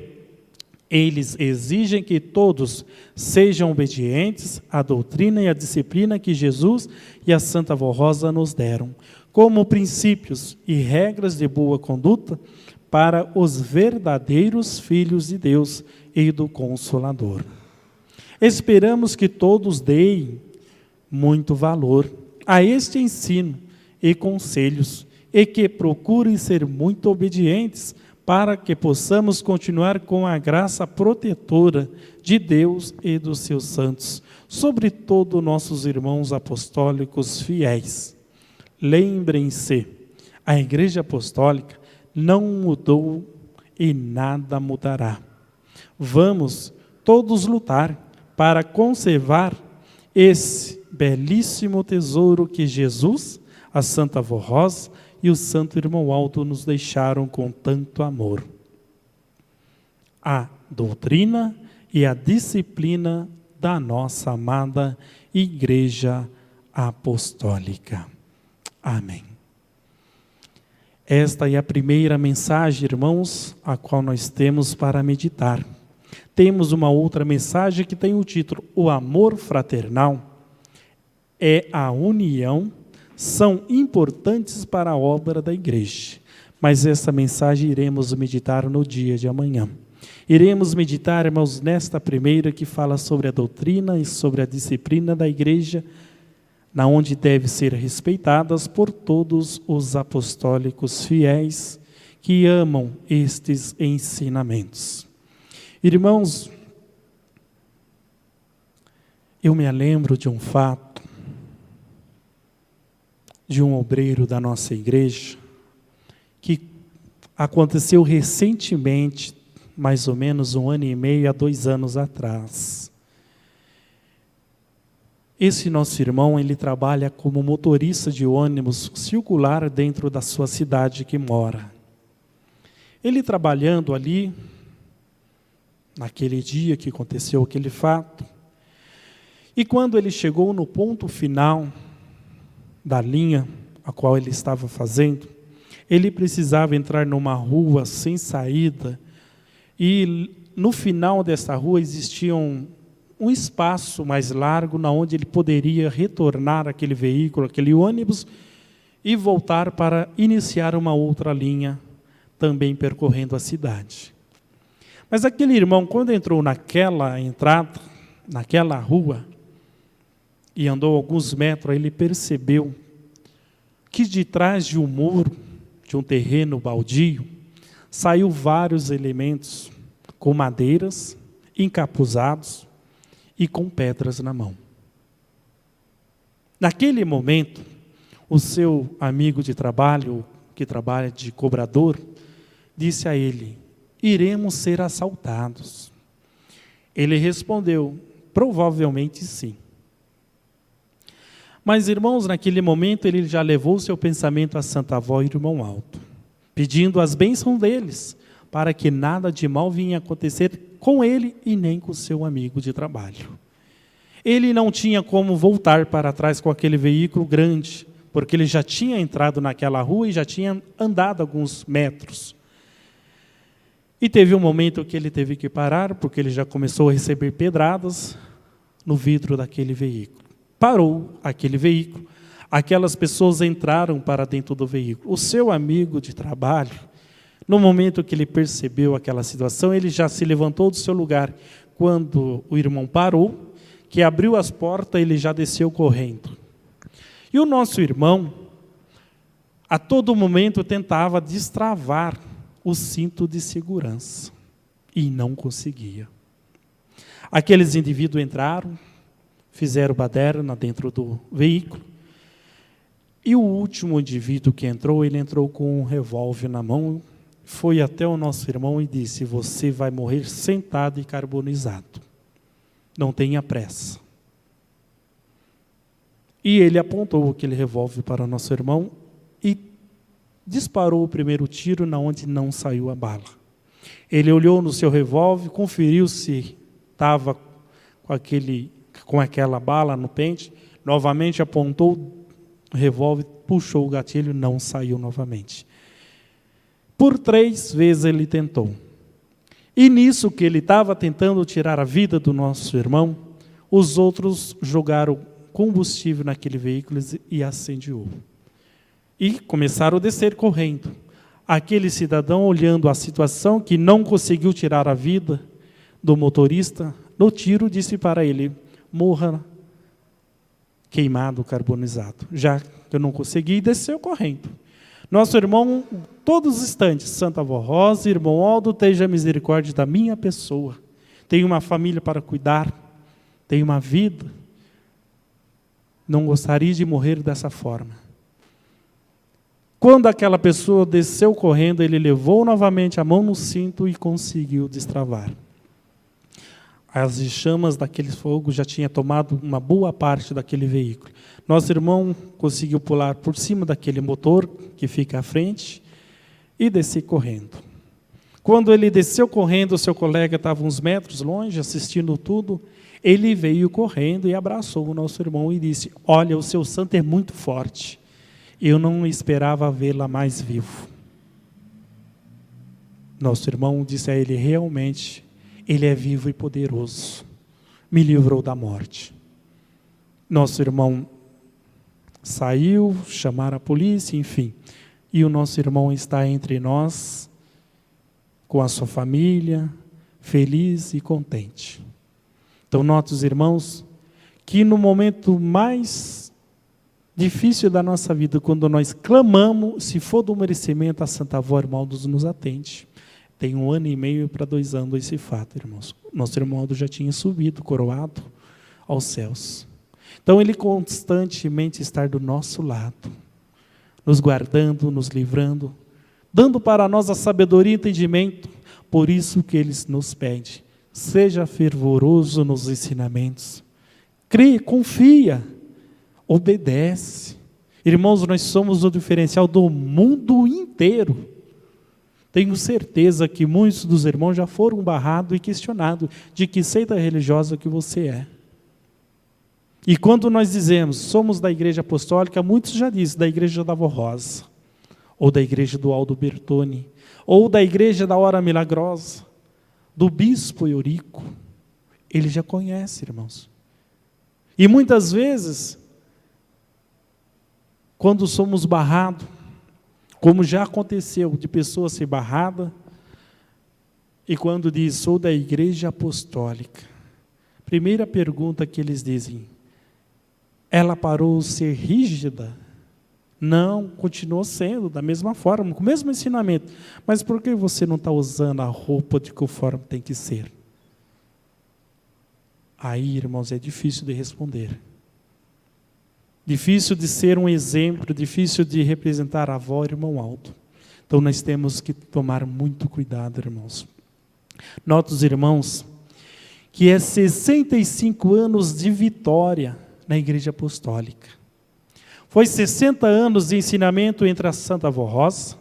eles exigem que todos sejam obedientes à doutrina e à disciplina que Jesus e a Santa Vó Rosa nos deram, como princípios e regras de boa conduta para os verdadeiros filhos de Deus e do Consolador. Esperamos que todos deem muito valor a este ensino e conselhos, e que procurem ser muito obedientes para que possamos continuar com a graça protetora de Deus e dos seus santos, sobre todos nossos irmãos apostólicos fiéis. Lembrem-se, a Igreja Apostólica não mudou e nada mudará. Vamos todos lutar para conservar esse belíssimo tesouro que Jesus, a Santa Vó Rosa e o Santo Irmão Aldo nos deixaram com tanto amor. A doutrina e a disciplina da nossa amada Igreja Apostólica. Amém. Esta é a primeira mensagem, irmãos, a qual nós temos para meditar. Temos uma outra mensagem que tem o título: O amor fraternal é a união, são importantes para a obra da igreja. Mas essa mensagem iremos meditar no dia de amanhã. Iremos meditar, irmãos, nesta primeira que fala sobre a doutrina e sobre a disciplina da igreja, na onde deve ser respeitadas por todos os apostólicos fiéis que amam estes ensinamentos. Irmãos, eu me lembro de um fato, de um obreiro da nossa igreja, que aconteceu recentemente, mais ou menos 1 ano e meio a 2 anos atrás. Esse nosso irmão, ele trabalha como motorista de ônibus circular dentro da sua cidade que mora. Ele trabalhando ali, naquele dia que aconteceu aquele fato, e quando ele chegou no ponto final da linha a qual ele estava fazendo, ele precisava entrar numa rua sem saída, e no final dessa rua existia um espaço mais largo, na onde ele poderia retornar aquele veículo, aquele ônibus, e voltar para iniciar uma outra linha, também percorrendo a cidade. Mas aquele irmão, quando entrou naquela entrada, naquela rua, e andou alguns metros, aí ele percebeu que de trás de um muro, de um terreno baldio, saiu vários elementos com madeiras, encapuzados e com pedras na mão. Naquele momento, o seu amigo de trabalho, que trabalha de cobrador, disse a ele: iremos ser assaltados. Ele respondeu: provavelmente sim. Mas, irmãos, naquele momento ele já levou seu pensamento a Santa Avó e Irmão Alto, pedindo as bênçãos deles, para que nada de mal vinha acontecer com ele e nem com seu amigo de trabalho. Ele não tinha como voltar para trás com aquele veículo grande, porque ele já tinha entrado naquela rua e já tinha andado alguns metros. E teve um momento que ele teve que parar, porque ele já começou a receber pedradas no vidro daquele veículo. Parou aquele veículo, aquelas pessoas entraram para dentro do veículo. O seu amigo de trabalho, no momento que ele percebeu aquela situação, ele já se levantou do seu lugar. Quando o irmão parou, que abriu as portas, ele já desceu correndo. E o nosso irmão, a todo momento, tentava destravar o cinto de segurança e não conseguia. Aqueles indivíduos entraram, fizeram baderna dentro do veículo, e o último indivíduo que entrou, ele entrou com um revólver na mão, foi até o nosso irmão e disse: você vai morrer sentado e carbonizado, não tenha pressa. E ele apontou aquele revólver para o nosso irmão e disparou o primeiro tiro na onde não saiu a bala. Ele olhou no seu revólver, conferiu se estava com aquela bala no pente, novamente apontou o revólver, puxou o gatilho, não saiu novamente. Por 3 vezes ele tentou. E nisso que ele estava tentando tirar a vida do nosso irmão, os outros jogaram combustível naquele veículo e incendiou. E começaram a descer correndo. Aquele cidadão, olhando a situação, que não conseguiu tirar a vida do motorista, no tiro disse para ele: morra queimado, carbonizado. Já que eu não consegui, desceu correndo. Nosso irmão, todos os instantes: Santa Avó Rosa, Irmão Aldo, tenha misericórdia da minha pessoa. Tenho uma família para cuidar, tenho uma vida. Não gostaria de morrer dessa forma. Quando aquela pessoa desceu correndo, ele levou novamente a mão no cinto e conseguiu destravar. As chamas daquele fogo já tinham tomado uma boa parte daquele veículo. Nosso irmão conseguiu pular por cima daquele motor que fica à frente e descer correndo. Quando ele desceu correndo, o seu colega estava uns metros longe, assistindo tudo. Ele veio correndo e abraçou o nosso irmão e disse: olha, o seu santo é muito forte. Eu não esperava vê-la mais vivo. Nosso irmão disse a ele: realmente, ele é vivo e poderoso. Me livrou da morte. Nosso irmão saiu, chamaram a polícia, enfim. E o nosso irmão está entre nós, com a sua família, feliz e contente. Então, nossos irmãos, que no momento mais difícil da nossa vida, quando nós clamamos, se for do merecimento, a Santa Avó Irmão Aldo nos atende. Tem 1 ano e meio para 2 anos esse fato, irmãos. Nosso irmão Aldo já tinha subido, coroado aos céus. Então, ele constantemente está do nosso lado, nos guardando, nos livrando, dando para nós a sabedoria e entendimento. Por isso que ele nos pede: seja fervoroso nos ensinamentos, crê, confia, obedece. Irmãos, nós somos o diferencial do mundo inteiro. Tenho certeza que muitos dos irmãos já foram barrados e questionados de que seita religiosa que você é. E quando nós dizemos, somos da Igreja Apostólica, muitos já dizem, da Igreja da Avó Rosa, ou da Igreja do Aldo Bertoni, ou da Igreja da Hora Milagrosa, do Bispo Eurico. Ele já conhece, irmãos. E muitas vezes, quando somos barrados, como já aconteceu de pessoas ser barradas, e quando diz, sou da Igreja Apostólica, primeira pergunta que eles dizem: Ela parou de ser rígida? Não, continuou sendo da mesma forma, com o mesmo ensinamento. Mas por que você não está usando a roupa de conforme tem que ser? Aí, irmãos, é difícil de responder. Difícil de ser um exemplo, difícil de representar a avó e irmão Aldo. Então nós temos que tomar muito cuidado, irmãos. Nota os irmãos que é 65 anos de vitória na Igreja Apostólica. Foi 60 anos de ensinamento entre a Santa Avó Rosa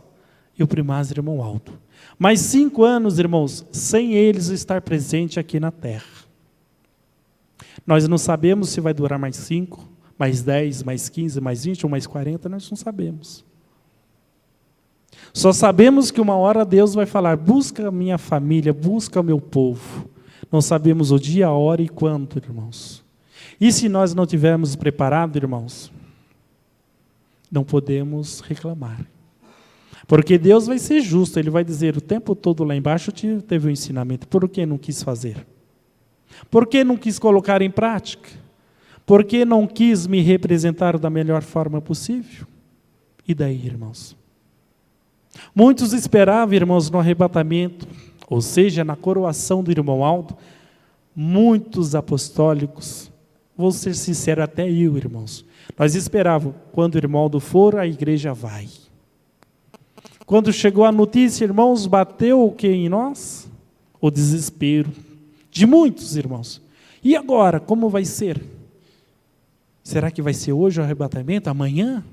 e o primaz irmão Aldo. Mais 5 anos, irmãos, sem eles estar presente aqui na terra. Nós não sabemos se vai durar mais 5, mais 10, mais 15, mais 20 ou mais 40, nós não sabemos. Só sabemos que uma hora Deus vai falar, busca a minha família, busca o meu povo. Não sabemos o dia, a hora e quando, irmãos. E se nós não tivermos preparado, irmãos, não podemos reclamar. Porque Deus vai ser justo, Ele vai dizer, o tempo todo lá embaixo teve um ensinamento, por que não quis fazer? Por que não quis colocar em prática? Por que não quis me representar da melhor forma possível? E daí, irmãos? Muitos esperavam, irmãos, no arrebatamento, ou seja, na coroação do irmão Aldo, muitos apostólicos, vou ser sincero, até eu, irmãos, nós esperávamos, quando o irmão Aldo for, a igreja vai. Quando chegou a notícia, irmãos, bateu o que em nós? O desespero de muitos, irmãos. E agora, como vai ser? Será que vai ser hoje o arrebatamento, amanhã?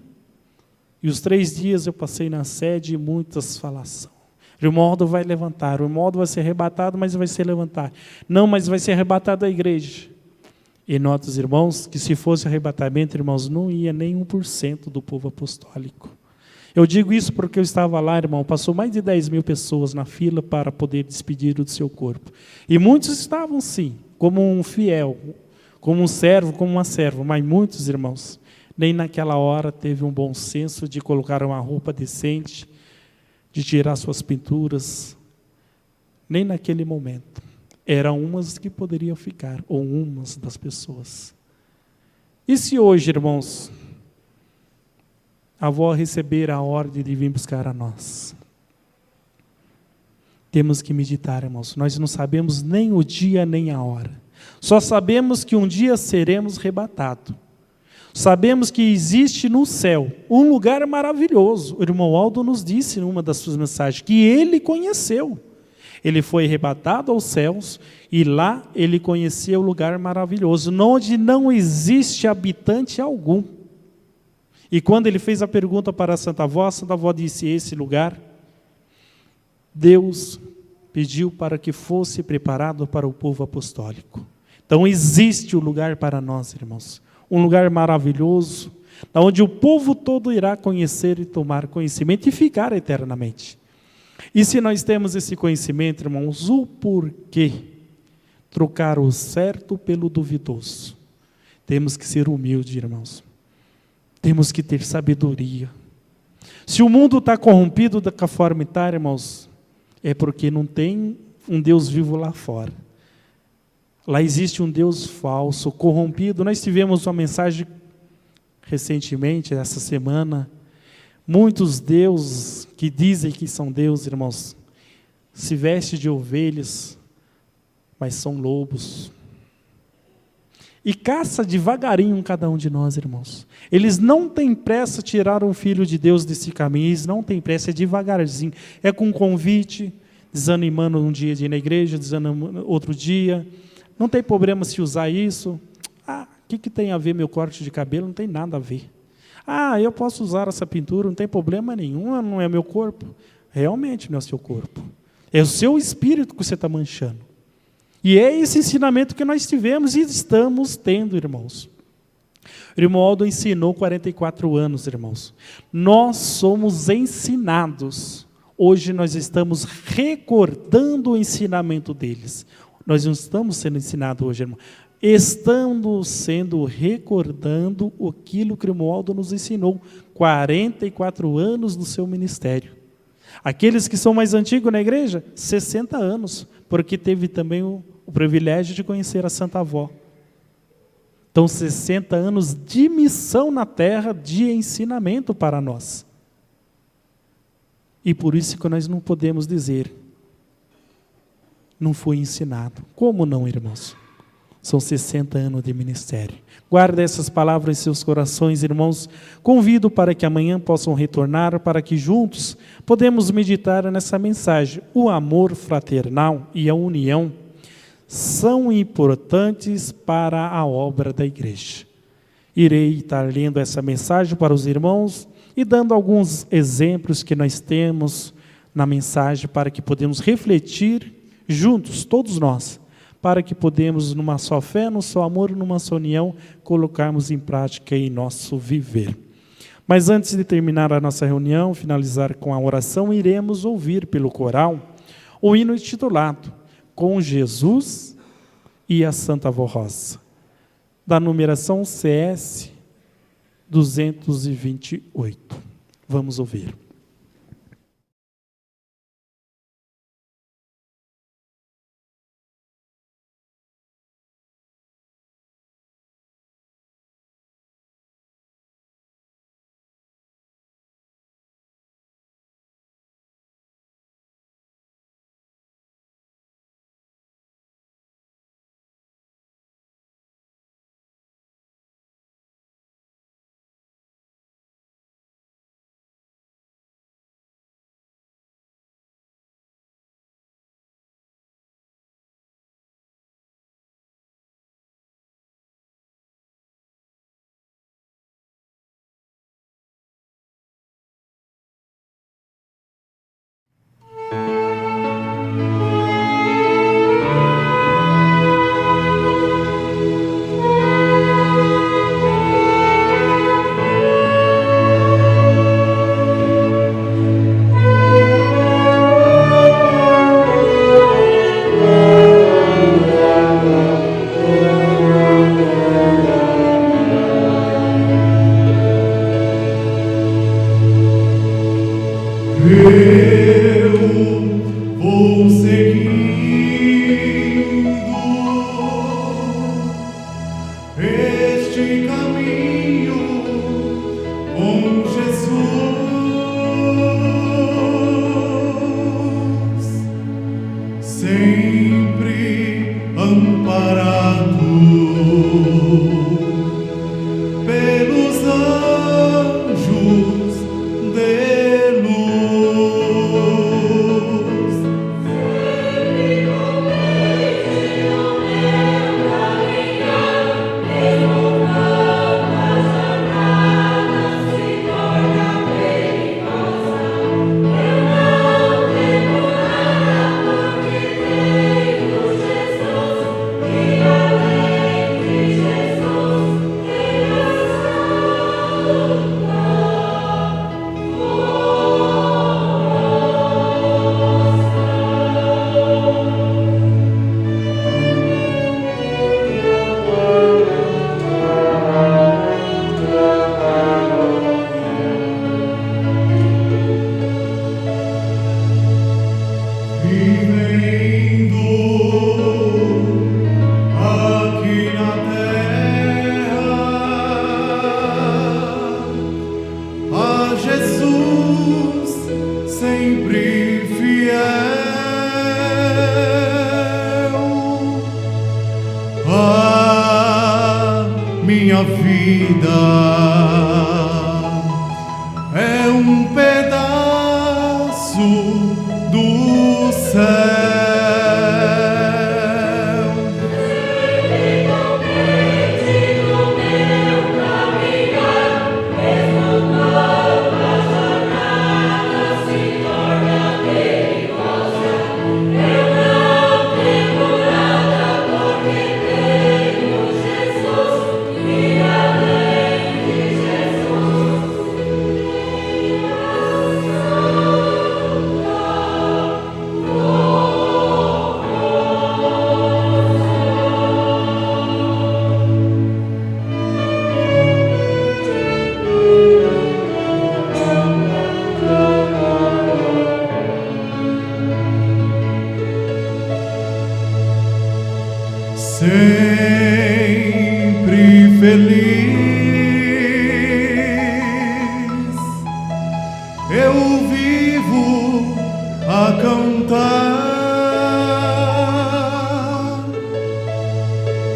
E os 3 dias eu passei na sede e muitas falação. O irmão Aldo vai levantar, o irmão Aldo vai ser arrebatado, mas vai ser levantado. Não, mas vai ser arrebatado a igreja. E nota os irmãos, que se fosse arrebatamento, irmãos, não ia nem 1% do povo apostólico. Eu digo isso porque eu estava lá, irmão, passou mais de 10 mil pessoas na fila para poder despedir do seu corpo. E muitos estavam sim, como um fiel, como um servo, como uma serva, mas muitos, irmãos, nem naquela hora teve um bom senso de colocar uma roupa decente, de tirar suas pinturas, nem naquele momento. Eram umas que poderiam ficar, ou umas das pessoas. E se hoje, irmãos, a avó receber a ordem de vir buscar a nós? Temos que meditar, irmãos. Nós não sabemos nem o dia nem a hora. Só sabemos que um dia seremos arrebatados. Sabemos que existe no céu um lugar maravilhoso. O irmão Aldo nos disse numa das suas mensagens que ele conheceu. Ele foi arrebatado aos céus e lá ele conheceu o lugar maravilhoso, onde não existe habitante algum. E quando ele fez a pergunta para a Santa Avó disse, esse lugar, Deus pediu para que fosse preparado para o povo apostólico. Então existe o lugar para nós, irmãos. Um lugar maravilhoso, onde o povo todo irá conhecer e tomar conhecimento e ficar eternamente. E se nós temos esse conhecimento, irmãos, o porquê trocar o certo pelo duvidoso? Temos que ser humildes, irmãos. Temos que ter sabedoria. Se o mundo está corrompido da forma que está, irmãos, é porque não tem um Deus vivo lá fora. Lá existe um Deus falso, corrompido. Nós tivemos uma mensagem recentemente, essa semana. Muitos deuses que dizem que são deuses, irmãos, se vestem de ovelhas, mas são lobos. E caça devagarinho cada um de nós, irmãos. Eles não têm pressa de tirar um filho de Deus desse caminho, eles não têm pressa, é devagarzinho. É com convite, desanimando um dia de ir na igreja, desanimando outro dia. Não tem problema se usar isso. O que tem a ver meu corte de cabelo? Não tem nada a ver. Eu posso usar essa pintura, não tem problema nenhum, não é meu corpo. Realmente não é o seu corpo. É o seu espírito que você está manchando. E é esse ensinamento que nós tivemos e estamos tendo, irmãos. O irmão Aldo ensinou 44 anos, irmãos. Nós somos ensinados. Hoje nós estamos recordando o ensinamento deles. Nós não estamos sendo ensinados hoje, irmão. Estamos recordando aquilo que o irmão Aldo nos ensinou. 44 anos do seu ministério. Aqueles que são mais antigos na igreja, 60 anos, porque teve também o privilégio de conhecer a Santa Avó. Então, 60 anos de missão na terra, de ensinamento para nós. E por isso que nós não podemos dizer, não foi ensinado. Como não, irmãos? São 60 anos de ministério. Guarda essas palavras em seus corações, irmãos. Convido para que amanhã possam retornar, para que juntos podemos meditar nessa mensagem. O amor fraternal e a união são importantes para a obra da igreja. Irei estar lendo essa mensagem para os irmãos e dando alguns exemplos que nós temos na mensagem para que podemos refletir juntos, todos nós, para que podemos, numa só fé, num só amor, numa só união, colocarmos em prática em nosso viver. Mas antes de terminar a nossa reunião, finalizar com a oração, iremos ouvir pelo coral o hino intitulado Com Jesus e a Santa Avó Rosa, da numeração CS 228. Vamos ouvir. minha vida é um pedaço do céu. Sempre feliz. Eu vivo a cantar,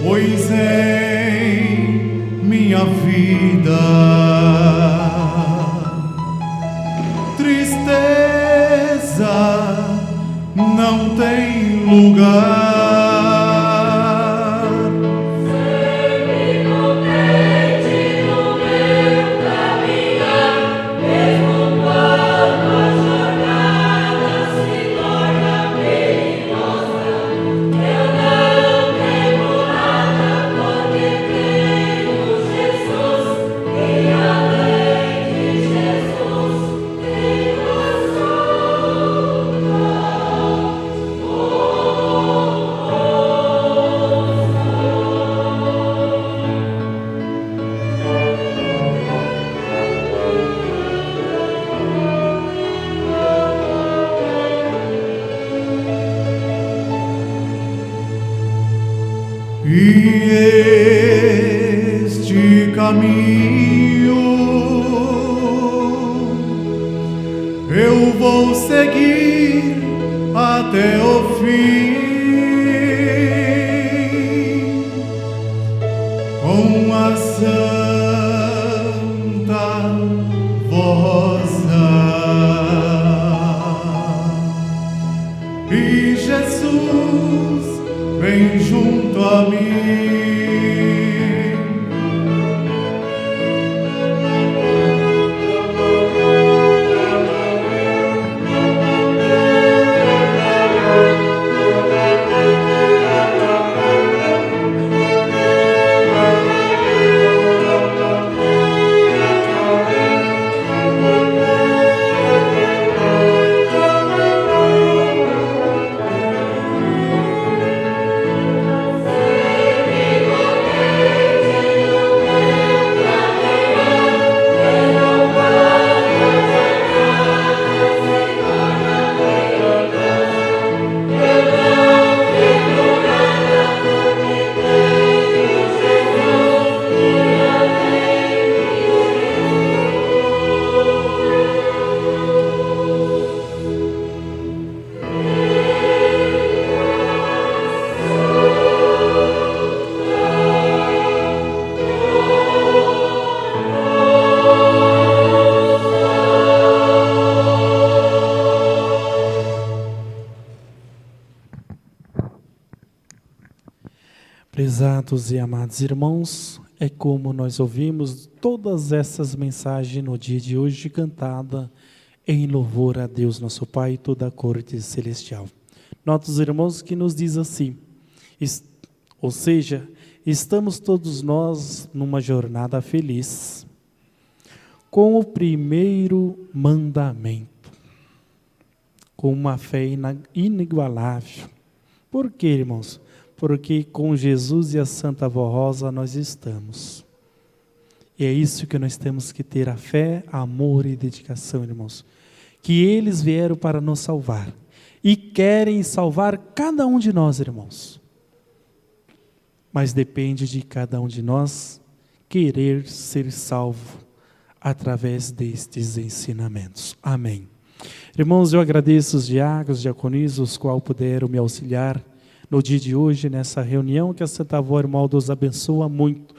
pois em minha vida tristeza não tem lugar. E este caminho eu vou seguir até o fim, com a santa vossa. E Jesus vem junto a mim. Prezados e amados irmãos, é como nós ouvimos todas essas mensagens no dia de hoje cantada em louvor a Deus nosso Pai e toda a corte celestial. Nossos irmãos que nos diz assim, ou seja, estamos todos nós numa jornada feliz, com o primeiro mandamento, com uma fé inigualável. Por quê, irmãos? Porque com Jesus e a Santa Vó Rosa nós estamos. E é isso que nós temos que ter, a fé, amor e dedicação, irmãos. Que eles vieram para nos salvar. E querem salvar cada um de nós, irmãos. Mas depende de cada um de nós querer ser salvo através destes ensinamentos. Amém. Irmãos, eu agradeço os diáconos, diaconisas, os quais puderam me auxiliar no dia de hoje, nessa reunião, que a Santa Avó Irmã os abençoa muito,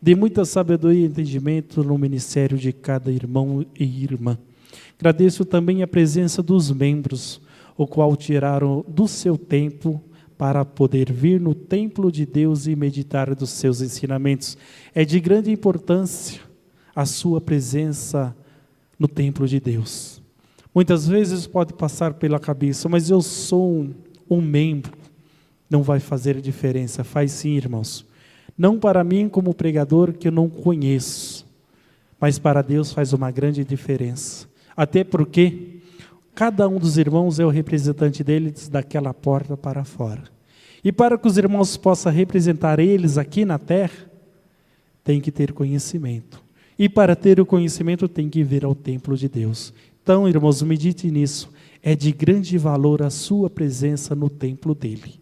dê muita sabedoria e entendimento no ministério de cada irmão e irmã. Agradeço também a presença dos membros, o qual tiraram do seu tempo para poder vir no templo de Deus e meditar dos seus ensinamentos. É de grande importância a sua presença no templo de Deus. Muitas vezes pode passar pela cabeça, mas eu sou um membro. Não vai fazer diferença. Faz sim, irmãos. Não para mim como pregador que eu não conheço, mas para Deus faz uma grande diferença. Até porque cada um dos irmãos é o representante deles daquela porta para fora. E para que os irmãos possam representar eles aqui na terra, tem que ter conhecimento. E para ter o conhecimento tem que vir ao templo de Deus. Então, irmãos, medite nisso. É de grande valor a sua presença no templo dele,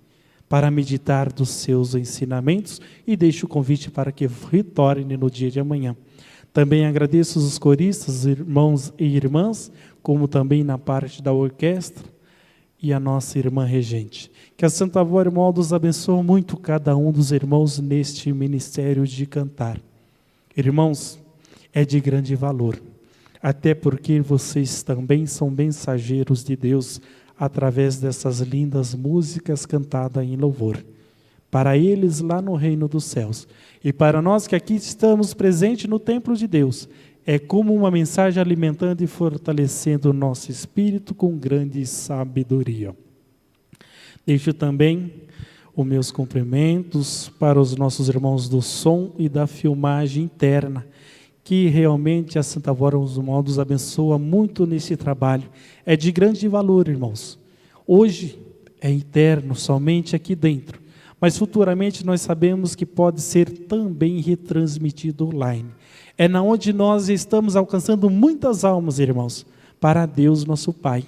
para meditar dos seus ensinamentos e deixo o convite para que retorne no dia de amanhã. Também agradeço os coristas, irmãos e irmãs, como também na parte da orquestra e a nossa irmã regente. Que a Santa Avó Hermódolos abençoe muito cada um dos irmãos neste ministério de cantar. Irmãos, é de grande valor, até porque vocês também são mensageiros de Deus através dessas lindas músicas cantadas em louvor. Para eles lá no reino dos céus e para nós que aqui estamos presentes no templo de Deus, é como uma mensagem alimentando e fortalecendo o nosso espírito com grande sabedoria. Deixo também os meus cumprimentos para os nossos irmãos do som e da filmagem interna, que realmente a Santa Avó Hermódolos abençoa muito nesse trabalho. É de grande valor, irmãos. Hoje é interno, somente aqui dentro, mas futuramente nós sabemos que pode ser também retransmitido online. É na onde nós estamos alcançando muitas almas, irmãos, para Deus nosso Pai,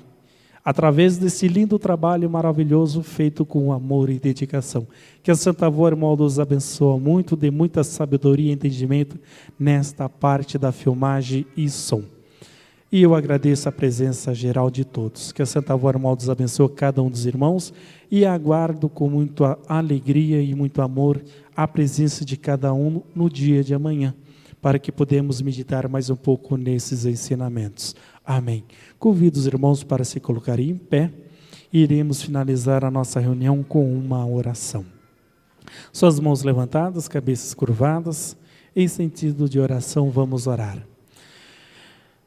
através desse lindo trabalho maravilhoso feito com amor e dedicação. Que a Santa Avó Hermódolos abençoe muito, dê muita sabedoria e entendimento nesta parte da filmagem e som. E eu agradeço a presença geral de todos. Que a Santa Avó Hermódolos abençoe cada um dos irmãos e aguardo com muita alegria e muito amor a presença de cada um no dia de amanhã, para que podemos meditar mais um pouco nesses ensinamentos. Amém. Convido os irmãos para se colocarem em pé e iremos finalizar a nossa reunião com uma oração. Suas mãos levantadas, cabeças curvadas, em sentido de oração vamos orar.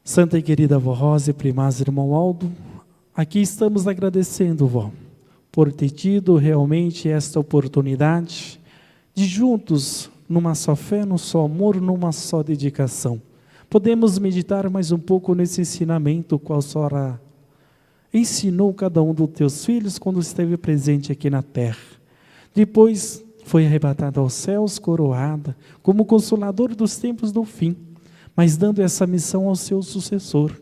Santa e querida Avó Rosa e primaz irmão Aldo, aqui estamos agradecendo, vó, por ter tido realmente esta oportunidade de juntos, numa só fé, num só amor, numa só dedicação, podemos meditar mais um pouco nesse ensinamento, o qual a senhora ensinou cada um dos teus filhos quando esteve presente aqui na terra. Depois foi arrebatada aos céus, coroada, como consolador dos tempos do fim, mas dando essa missão ao seu sucessor,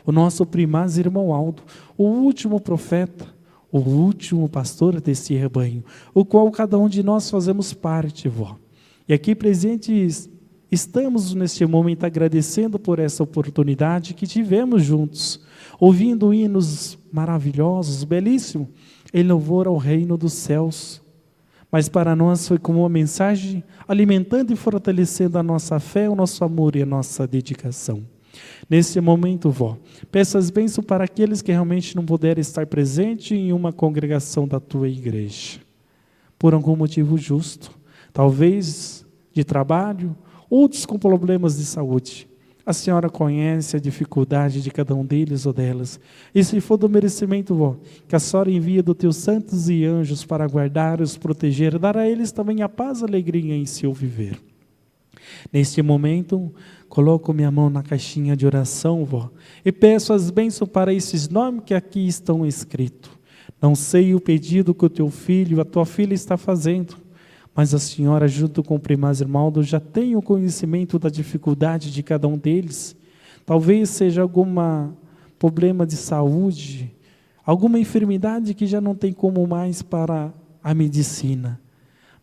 o nosso primaz irmão Aldo, o último profeta, o último pastor desse rebanho, o qual cada um de nós fazemos parte, vó. E aqui presentes estamos neste momento agradecendo por essa oportunidade que tivemos juntos, ouvindo hinos maravilhosos, belíssimos, em louvor ao reino dos céus. Mas para nós foi como uma mensagem alimentando e fortalecendo a nossa fé, o nosso amor e a nossa dedicação. Nesse momento, vó, peço as bênçãos para aqueles que realmente não puderem estar presentes em uma congregação da tua igreja, por algum motivo justo, talvez de trabalho, outros com problemas de saúde. A senhora conhece a dificuldade de cada um deles ou delas. E se for do merecimento, vó, que a senhora envia dos teus santos e anjos para guardar, os proteger, dar a eles também a paz e alegria em seu viver. Neste momento, coloco minha mão na caixinha de oração, vó, e peço as bênçãos para esses nomes que aqui estão escritos. Não sei o pedido que o teu filho, a tua filha está fazendo, mas a senhora, junto com o primaz irmão Aldo, já tem o conhecimento da dificuldade de cada um deles. Talvez seja algum problema de saúde, alguma enfermidade que já não tem como mais para a medicina.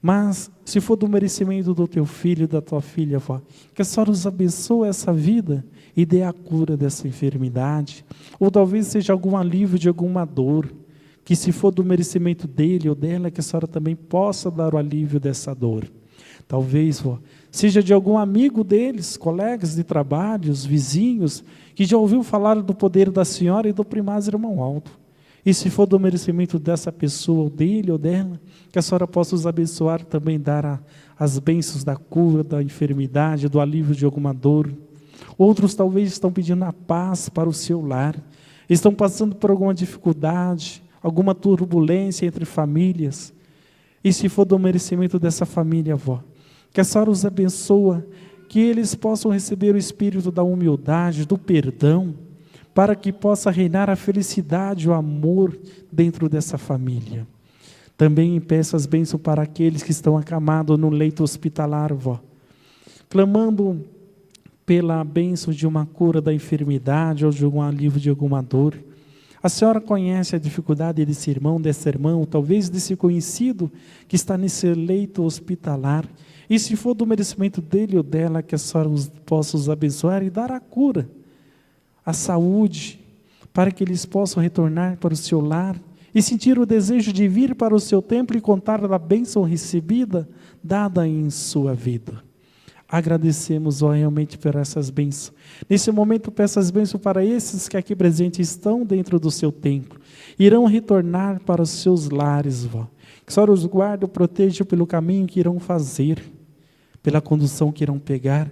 Mas, se for do merecimento do teu filho e da tua filha, vó, que a senhora os abençoe essa vida e dê a cura dessa enfermidade. Ou talvez seja algum alívio de alguma dor, que se for do merecimento dele ou dela, que a senhora também possa dar o alívio dessa dor. Talvez, vó, seja de algum amigo deles, colegas de trabalho, vizinhos, que já ouviu falar do poder da senhora e do primaz irmão Aldo. E se for do merecimento dessa pessoa, ou dele ou dela, que a senhora possa os abençoar também, dar as bênçãos da cura, da enfermidade, do alívio de alguma dor. Outros talvez estão pedindo a paz para o seu lar, estão passando por alguma dificuldade, alguma turbulência entre famílias. E se for do merecimento dessa família, avó, que a senhora os abençoa, que eles possam receber o espírito da humildade, do perdão, para que possa reinar a felicidade, o amor dentro dessa família. Também peço as bênçãos para aqueles que estão acamados no leito hospitalar, vó, clamando pela bênção de uma cura da enfermidade ou de algum alívio de alguma dor. A senhora conhece a dificuldade desse irmão, dessa irmã, ou talvez desse conhecido que está nesse leito hospitalar. E se for do merecimento dele ou dela, que a senhora possa os abençoar e dar a cura, a saúde, para que eles possam retornar para o seu lar e sentir o desejo de vir para o seu templo e contar da bênção recebida, dada em sua vida. Agradecemos, ó, realmente por essas bênçãos. Nesse momento, peço as bênçãos para esses que aqui presentes estão dentro do seu templo. Irão retornar para os seus lares, vó. Que a senhora os guarde e proteja pelo caminho que irão fazer, pela condução que irão pegar.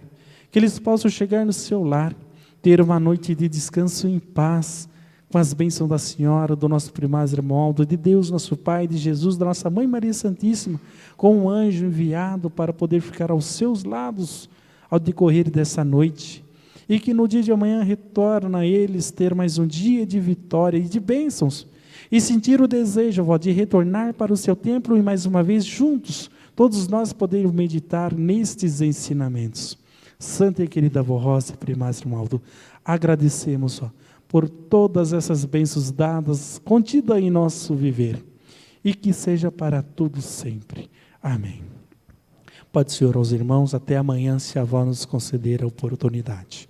Que eles possam chegar no seu lar, ter uma noite de descanso em paz, com as bênçãos da Senhora, do nosso primaz Hermoldo, de Deus, nosso Pai, de Jesus, da nossa Mãe Maria Santíssima, com um anjo enviado para poder ficar aos seus lados ao decorrer dessa noite. E que no dia de amanhã retorna a eles ter mais um dia de vitória e de bênçãos, e sentir o desejo, vó, de retornar para o seu templo e mais uma vez juntos, todos nós podermos meditar nestes ensinamentos. Santa e querida avó Rosa e primaz Hermoldo, agradecemos, ó, por todas essas bênçãos dadas, contidas em nosso viver, e que seja para tudo sempre. Amém. Pode ser aos irmãos, até amanhã, se a avó nos conceder a oportunidade.